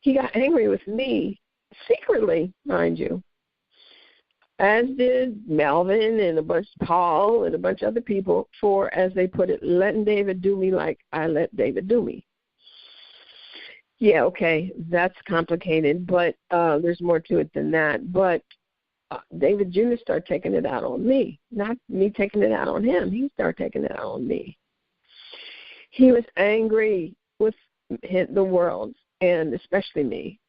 he got angry with me, secretly, mind you, as did Melvin and Paul and a bunch of other people for, as they put it, letting David do me like I let David do me. Yeah, okay, that's complicated, but there's more to it than that. But David Jr. started taking it out on me, not me taking it out on him. He started taking it out on me. He was angry with the world, and especially me.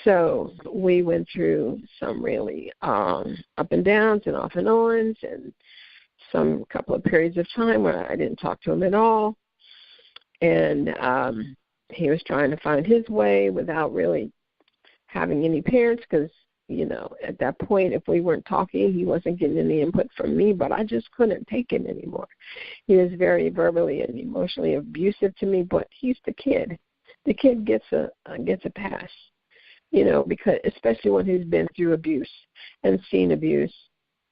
So we went through some really up and downs and off and ons, and some couple of periods of time where I didn't talk to him at all. And he was trying to find his way without really having any parents, because at that point, if we weren't talking, he wasn't getting any input from me, but I just couldn't take it anymore. He was very verbally and emotionally abusive to me, but he's the kid. The kid gets a pass, because especially when he's been through abuse and seen abuse,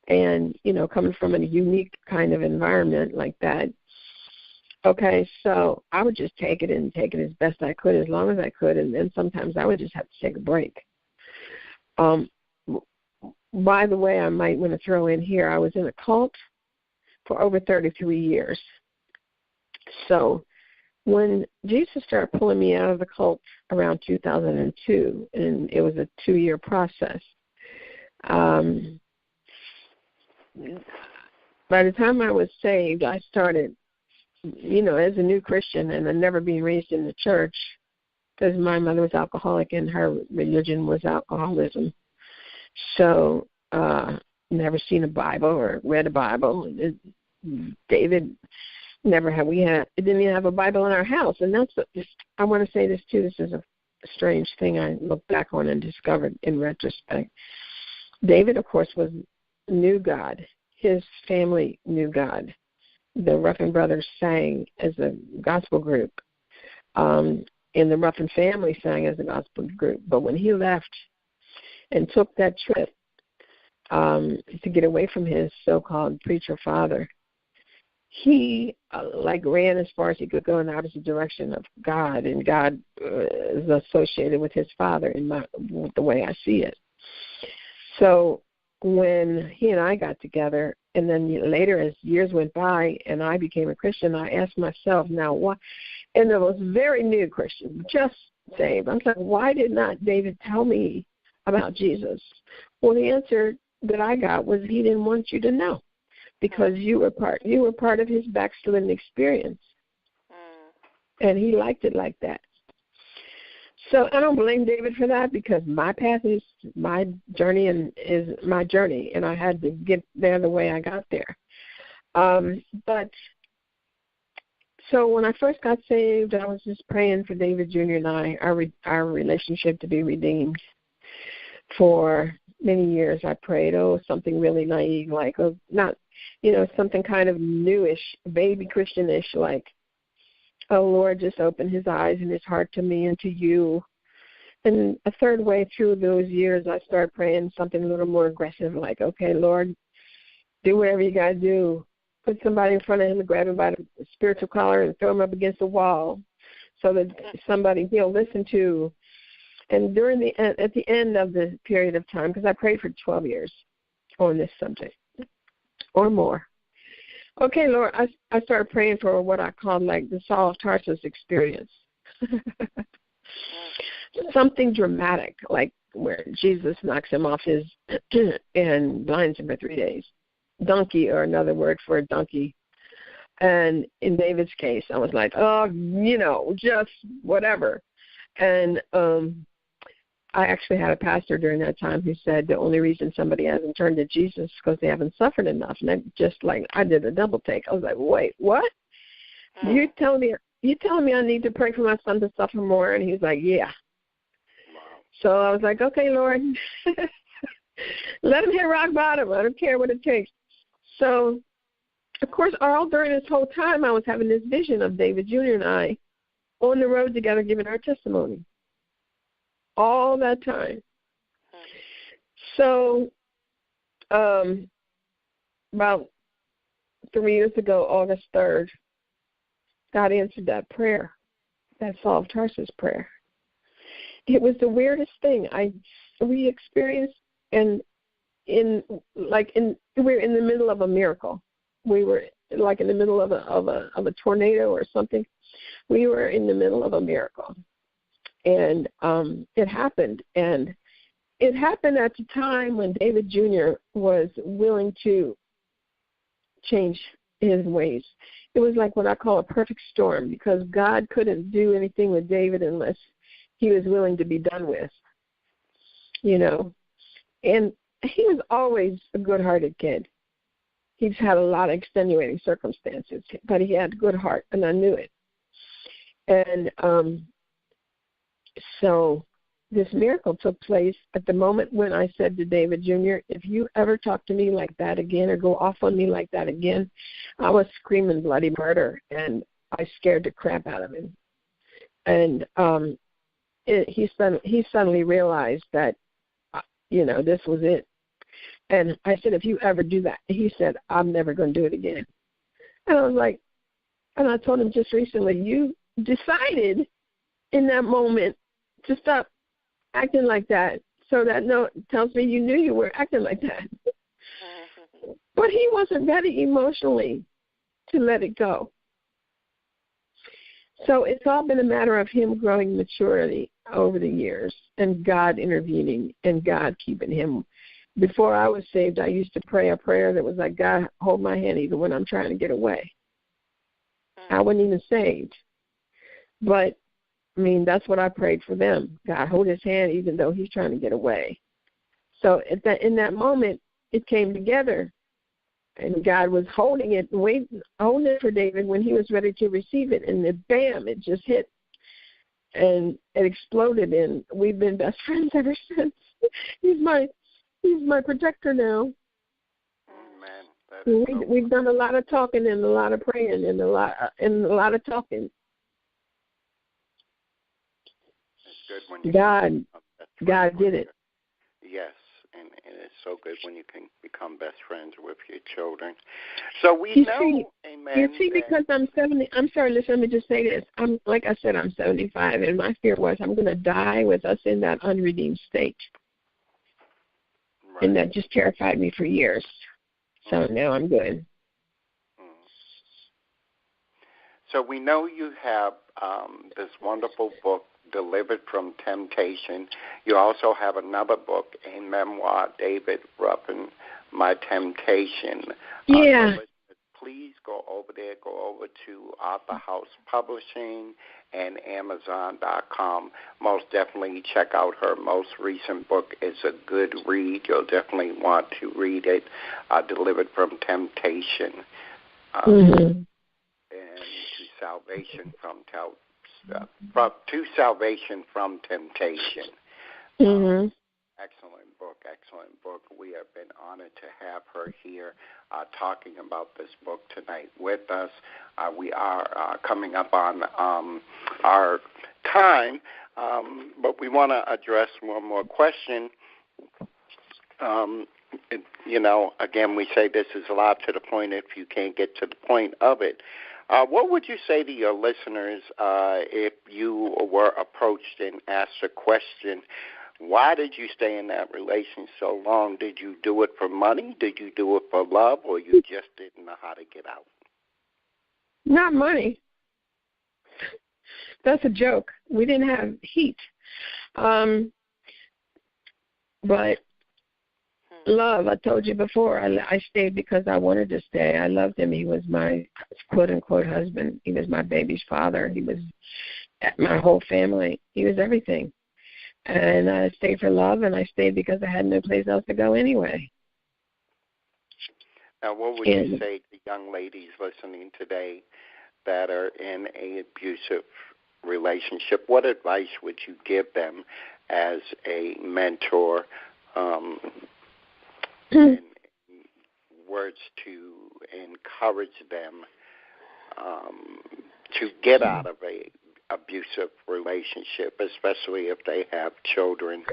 and, coming from a unique kind of environment like that. Okay, so I would just take it as best I could, as long as I could, and then sometimes I would just have to take a break. By the way, I might want to throw in here, I was in a cult for over 33 years. So when Jesus started pulling me out of the cult around 2002, and it was a 2-year process, by the time I was saved, I started, as a new Christian, and I'd never been raised in the church, because my mother was alcoholic and her religion was alcoholism. So never seen a Bible or read a Bible. David didn't even have a Bible in our house. And I want to say this too, this is a strange thing I look back on and discovered in retrospect. David, of course, knew God. His family knew God. the Ruffin brothers sang as a gospel group, and the Ruffin family sang as a gospel group. But when he left and took that trip to get away from his so-called preacher father, he ran as far as he could go in the opposite direction of God, and God is associated with his father with the way I see it. So when he and I got together, and then later as years went by and I became a Christian, I asked myself, now why? And I was very new Christian, just saved. I was like, why did not David tell me about Jesus? Well, the answer that I got was he didn't want you to know, because you were part of his backslidden experience, and he liked it like that. So I don't blame David for that, because my path is my journey and I had to get there the way I got there. But so when I first got saved, I was just praying for David Jr. and I, our relationship to be redeemed. For many years, I prayed, something really naive, like something kind of newish, baby Christianish, like, oh, Lord, just open his eyes and his heart to me and to you. And a third way through those years, I started praying something a little more aggressive, like, okay, Lord, do whatever you got to do. Put somebody in front of him and grab him by the spiritual collar and throw him up against the wall so that somebody he'll listen to. And at the end of the period of time, because I prayed for 12 years on this subject or more. Okay, Lord, I started praying for what I called like the Saul of Tarsus experience. Something dramatic, like where Jesus knocks him off his and blinds him for 3 days. Donkey, or another word for a donkey. And in David's case, I was like, just whatever. And I actually had a pastor during that time who said the only reason somebody hasn't turned to Jesus is because they haven't suffered enough. And I did a double take. I was like, wait, what? You telling me I need to pray for my son to suffer more? And he was like, yeah. Wow. So I was like, okay, Lord, let him hit rock bottom. I don't care what it takes. So, of course, all during this whole time, I was having this vision of David Jr. and I on the road together giving our testimony. All that time. So, about 3 years ago, August 3rd, God answered that prayer, that Saul of Tarsus prayer. It was the weirdest thing we experienced, and we were in the middle of a miracle. We were like in the middle of a tornado or something. We were in the middle of a miracle. And it happened. And it happened at the time when David Jr. was willing to change his ways. It was like what I call a perfect storm, because God couldn't do anything with David unless he was willing to be done with, And he was always a good-hearted kid. He's had a lot of extenuating circumstances, but he had a good heart, and I knew it. And so this miracle took place at the moment when I said to David Jr., if you ever talk to me like that again or go off on me like that again, I was screaming bloody murder, and I scared the crap out of him. And he suddenly realized that, this was it. And I said, if you ever do that, he said, I'm never going to do it again. And I was like, and I told him just recently, you decided in that moment to stop acting like that. So that note tells me you knew you were acting like that. But he wasn't ready emotionally to let it go. So it's all been a matter of him growing maturity over the years and God intervening and God keeping him. Before I was saved, I used to pray a prayer that was like, God, hold my hand even when I'm trying to get away. I wasn't even saved. But, that's what I prayed for them. God, hold his hand even though he's trying to get away. So in that moment, it came together. And God was holding it for David when he was ready to receive it. And then, bam, it just hit. And it exploded. And we've been best friends ever since. He's my protector now. Amen. We've done a lot of talking and a lot of praying and a lot of talking. It's good when you God did it. Yes, and it's so good when you can become best friends with your children. So we know, amen. You see, because I'm 70. I'm sorry, listen. Let me just say this. Like I said, I'm 75, and my fear was I'm going to die with us in that unredeemed state, and that just terrified me for years. So now I'm good. So we know you have this wonderful book, Delivered from Temptation. You also have another book, a memoir, David Ruffin, My Temptation. Yeah. Please go over there. Go over to Author House Publishing and Amazon.com. Most definitely check out her most recent book. It's a good read. You'll definitely want to read it, Delivered from Temptation. And to salvation to salvation from temptation. Excellent book. We have been honored to have her here talking about this book tonight with us. We are coming up on our time, but we want to address one more question. Again, we say this is a lot to the point if you can't get to the point of it. What would you say to your listeners if you were approached and asked a question, why did you stay in that relation so long? Did you do it for money? Did you do it for love? Or you just didn't know how to get out? Not money. That's a joke. We didn't have heat. But love, I told you before, I stayed because I wanted to stay. I loved him. He was my quote-unquote husband. He was my baby's father. He was my whole family. He was everything. And I stayed for love, and I stayed because I had no place else to go anyway. Now, what would you say to young ladies listening today that are in an abusive relationship? What advice would you give them as a mentor, and words to encourage them to get out of a abusive relationship, especially if they have children?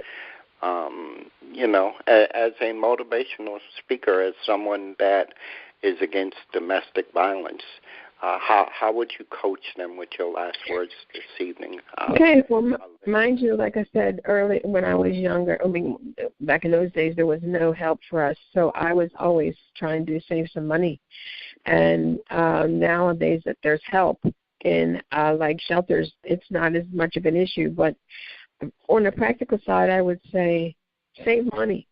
As a motivational speaker, as someone that is against domestic violence, how would you coach them with your last words this evening? Okay, well, mind you, like I said early when I was younger, back in those days, there was no help for us, so I was always trying to save some money. And nowadays that there's help in like shelters, it's not as much of an issue. But on the practical side, I would say save money.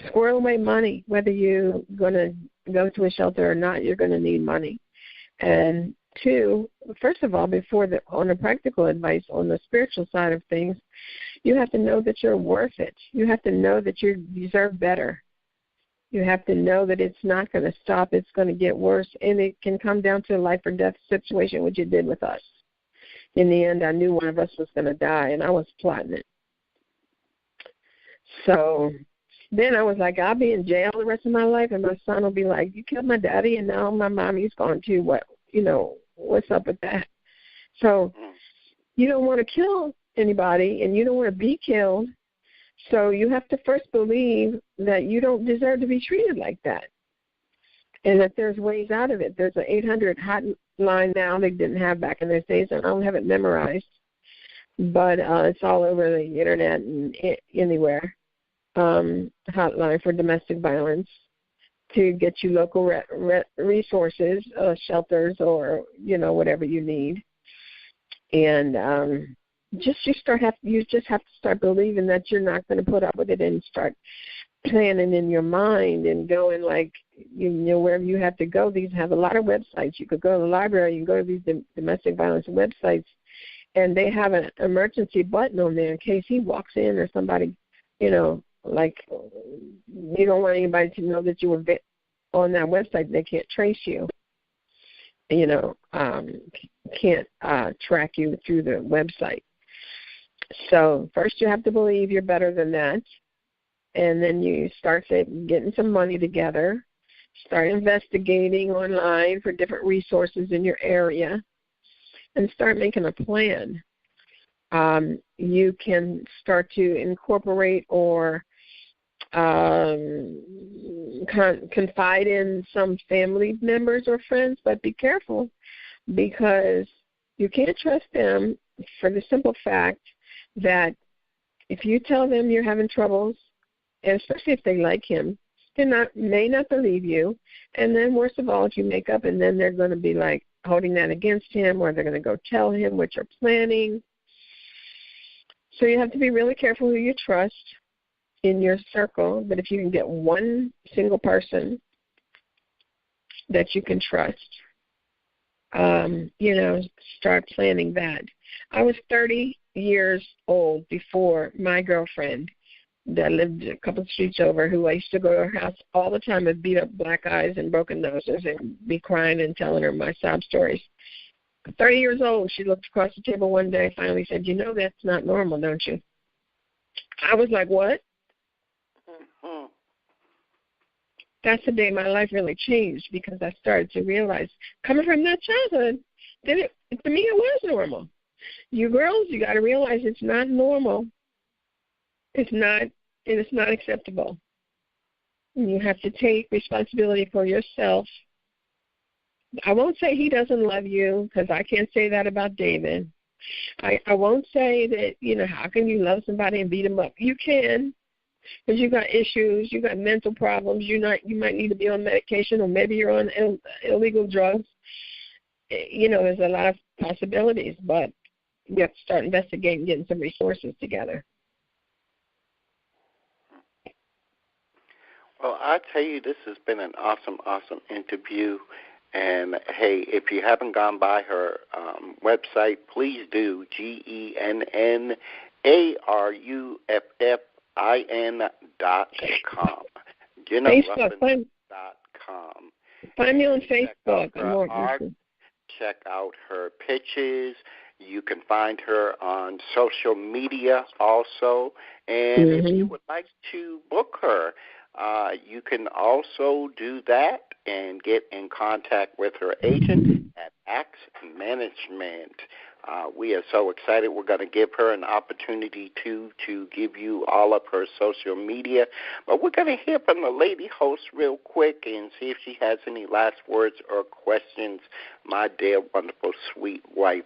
Squirrel away money. Whether you're going to go to a shelter or not, you're going to need money. And two, first of all, on the practical advice, on the spiritual side of things, you have to know that you're worth it. You have to know that you deserve better. You have to know that it's not going to stop. It's going to get worse, and it can come down to a life or death situation, which it did with us. In the end, I knew one of us was going to die, and I was plotting it. So then I was like, I'll be in jail the rest of my life, and my son will be like, you killed my daddy, and now my mommy's gone too. What's up with that? So you don't want to kill anybody, and you don't want to be killed. So you have to first believe that you don't deserve to be treated like that, and that there's ways out of it. There's an 800 hotline now they didn't have back in those days. I don't have it memorized, but it's all over the internet and anywhere. Hotline for domestic violence to get you local resources, shelters, or whatever you need. And you just have to start believing that you're not going to put up with it, and start planning in your mind and going wherever you have to go. These have a lot of websites. You could go to the library. You can go to these domestic violence websites, and they have an emergency button on there in case he walks in or somebody, like you don't want anybody to know that you were on that website. They can't trace you, can't track you through the website. So first you have to believe you're better than that, and then you start getting some money together. Start investigating online for different resources in your area and start making a plan. You can start to incorporate or confide in some family members or friends, but be careful because you can't trust them for the simple fact that if you tell them you're having troubles, and especially if they like him, they may not believe you. And then worst of all, if you make up and then they're going to be like holding that against him, or they're going to go tell him what you're planning. So you have to be really careful who you trust in your circle. But if you can get one single person that you can trust, start planning that. I was 30 years old before my girlfriend that lived a couple of streets over, who I used to go to her house all the time with beat up black eyes and broken noses and be crying and telling her my sob stories. 30 years old, she looked across the table one day and finally said, "You know that's not normal, don't you?" I was like, "What?" Mm-hmm. That's the day my life really changed, because I started to realize, coming from that childhood, to me it was normal. You girls, you got to realize it's not normal. It's not acceptable. You have to take responsibility for yourself. I won't say he doesn't love you, because I can't say that about David. I won't say that, how can you love somebody and beat him up? You can, because you got issues, you got mental problems. You might need to be on medication, or maybe you're on illegal drugs. There's a lot of possibilities, but you have to start investigating, getting some resources together. Well, I tell you, this has been an awesome, awesome interview. And, hey, if you haven't gone by her website, please do, GennaRuffin.com. GennaRuffin.com. Find me on Facebook. Check out her pictures. You can find her on social media also. And if you would like to book her, you can also do that and get in contact with her agent at Axe Management. We are so excited. We're going to give her an opportunity to give you all of her social media. But we're going to hear from the lady host real quick and see if she has any last words or questions, my dear, wonderful, sweet wife.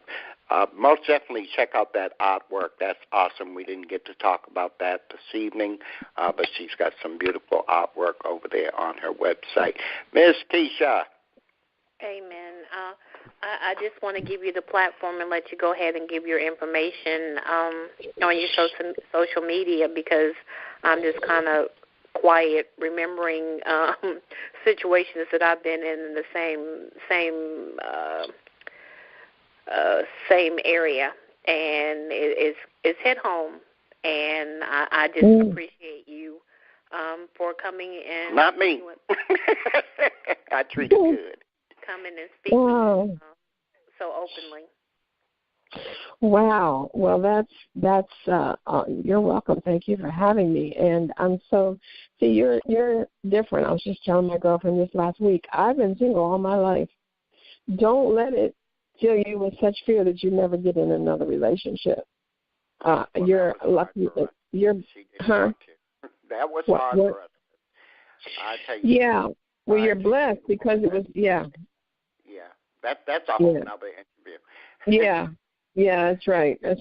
Most definitely check out that artwork. That's awesome. We didn't get to talk about that this evening, but she's got some beautiful artwork over there on her website. Miss Kesha. Amen. I just want to give you the platform and let you go ahead and give your information on your social media, because I'm just kind of quiet, remembering situations that I've been in the same area, and it's hit home. And I just appreciate you for coming in. Not me. I treat you good. Coming and speaking so openly. Wow. Well, that's you're welcome. Thank you for having me. And I'm you're different. I was just telling my girlfriend this last week. I've been single all my life. Don't let it fill you with such fear that you never get in another relationship. You're lucky. That was hard for us. I tell you. Yeah. Well, you're blessed because it was. Yeah. That's a whole other interview. Yeah, that's right. Let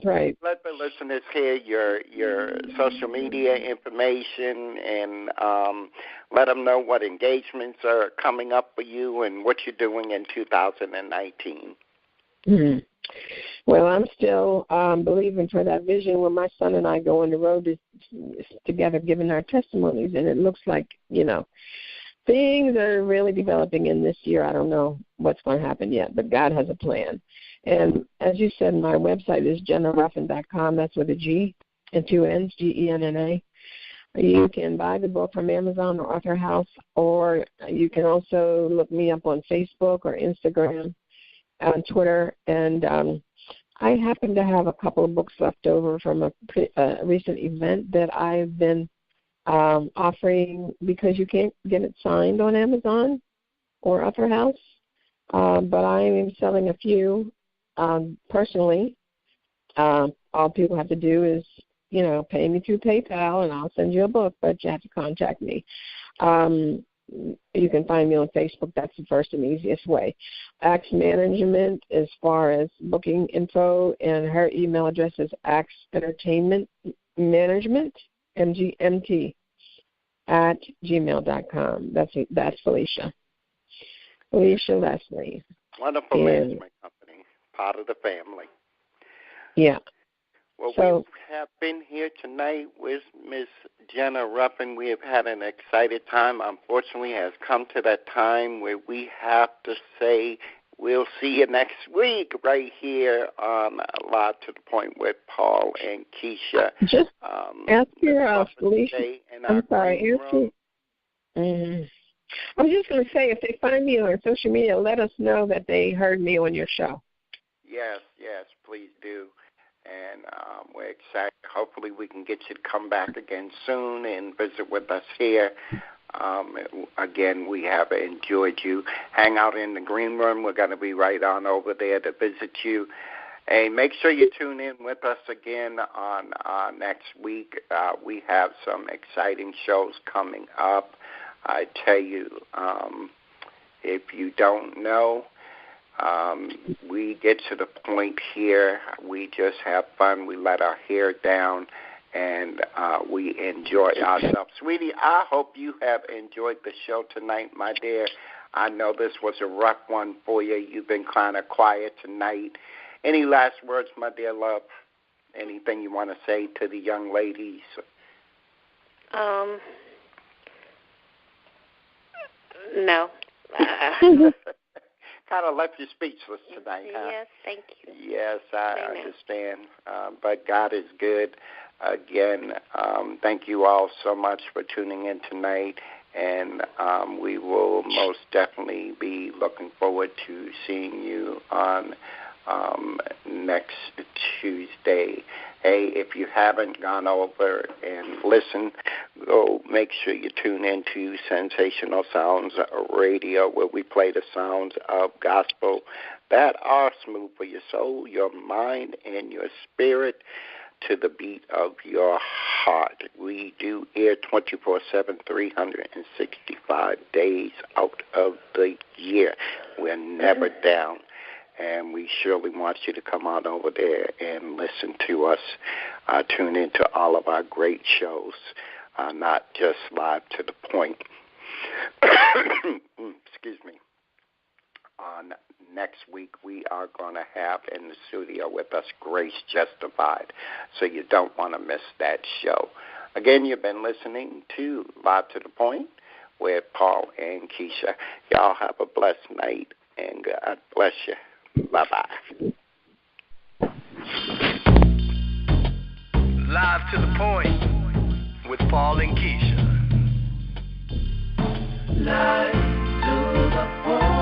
the listeners hear your social media information, and let them know what engagements are coming up for you and what you're doing in 2019. Mm-hmm. Well, I'm still believing for that vision where my son and I go on the road together giving our testimonies, and it looks like, things are really developing in this year. I don't know what's going to happen yet, but God has a plan. And as you said, my website is GennaRuffin.com. That's with a G and two N's, Genna. You can buy the book from Amazon or Author House, or you can also look me up on Facebook or Instagram, on Twitter. And I happen to have a couple of books left over from a recent event that I've been offering, because you can't get it signed on Amazon or Upper House, but I am selling a few personally. All people have to do is, pay me through PayPal, and I'll send you a book, but you have to contact me. You can find me on Facebook. That's the first and easiest way. Axe Management, as far as booking info, and her email address is Axe Entertainment Management, MGMT, at gmail.com. That's Felicia. Felicia Leslie. Wonderful management company, part of the family. Yeah. Well, so, we have been here tonight with Miss Genna Ruffin. We have had an excited time. Unfortunately, it has come to that time where we have to say we'll see you next week right here on Live to the Point with Paul and Kesha. Just ask your Felicia. I'm sorry. I was just going to say, if they find me on social media, let us know that they heard me on your show. Yes, please do. And we're excited. Hopefully we can get you to come back again soon and visit with us here. Again, we have enjoyed you. Hang out in the green room. We're going to be right on over there to visit you. And make sure you tune in with us again on next week. We have some exciting shows coming up. I tell you, if you don't know, we get to the point here, we just have fun, we let our hair down, and we enjoy ourselves. Sweetie, I hope you have enjoyed the show tonight, my dear. I know this was a rough one for you. You've been kind of quiet tonight. Any last words, my dear love? Anything you want to say to the young ladies? No. Kind of left you speechless tonight, huh? Yes, thank you. Yes, I understand. But God is good. Again, thank you all so much for tuning in tonight. And we will most definitely be looking forward to seeing you on next Tuesday. Hey, if you haven't gone over and listened, go make sure you tune into Sensational Sounds Radio, where we play the sounds of gospel that are smooth for your soul, your mind, and your spirit, to the beat of your heart. We do air 24/7, 365 days out of the year. We're never down. And we surely want you to come on over there and listen to us. Tune into all of our great shows, not just Live to the Point. Excuse me. On next week, we are going to have in the studio with us Grace Justified, so you don't want to miss that show. Again, you've been listening to Live to the Point with Paul and Kesha. Y'all have a blessed night, and God bless you. Bye-bye. Live to the Point with Paul and Kesha. Live to the point.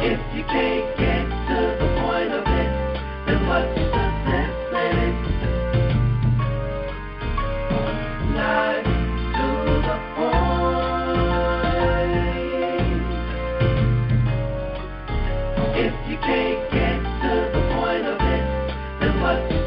If you can't get to the point of it, then what's the sense in it? Live to the point. If you can't get to the point of it, then what's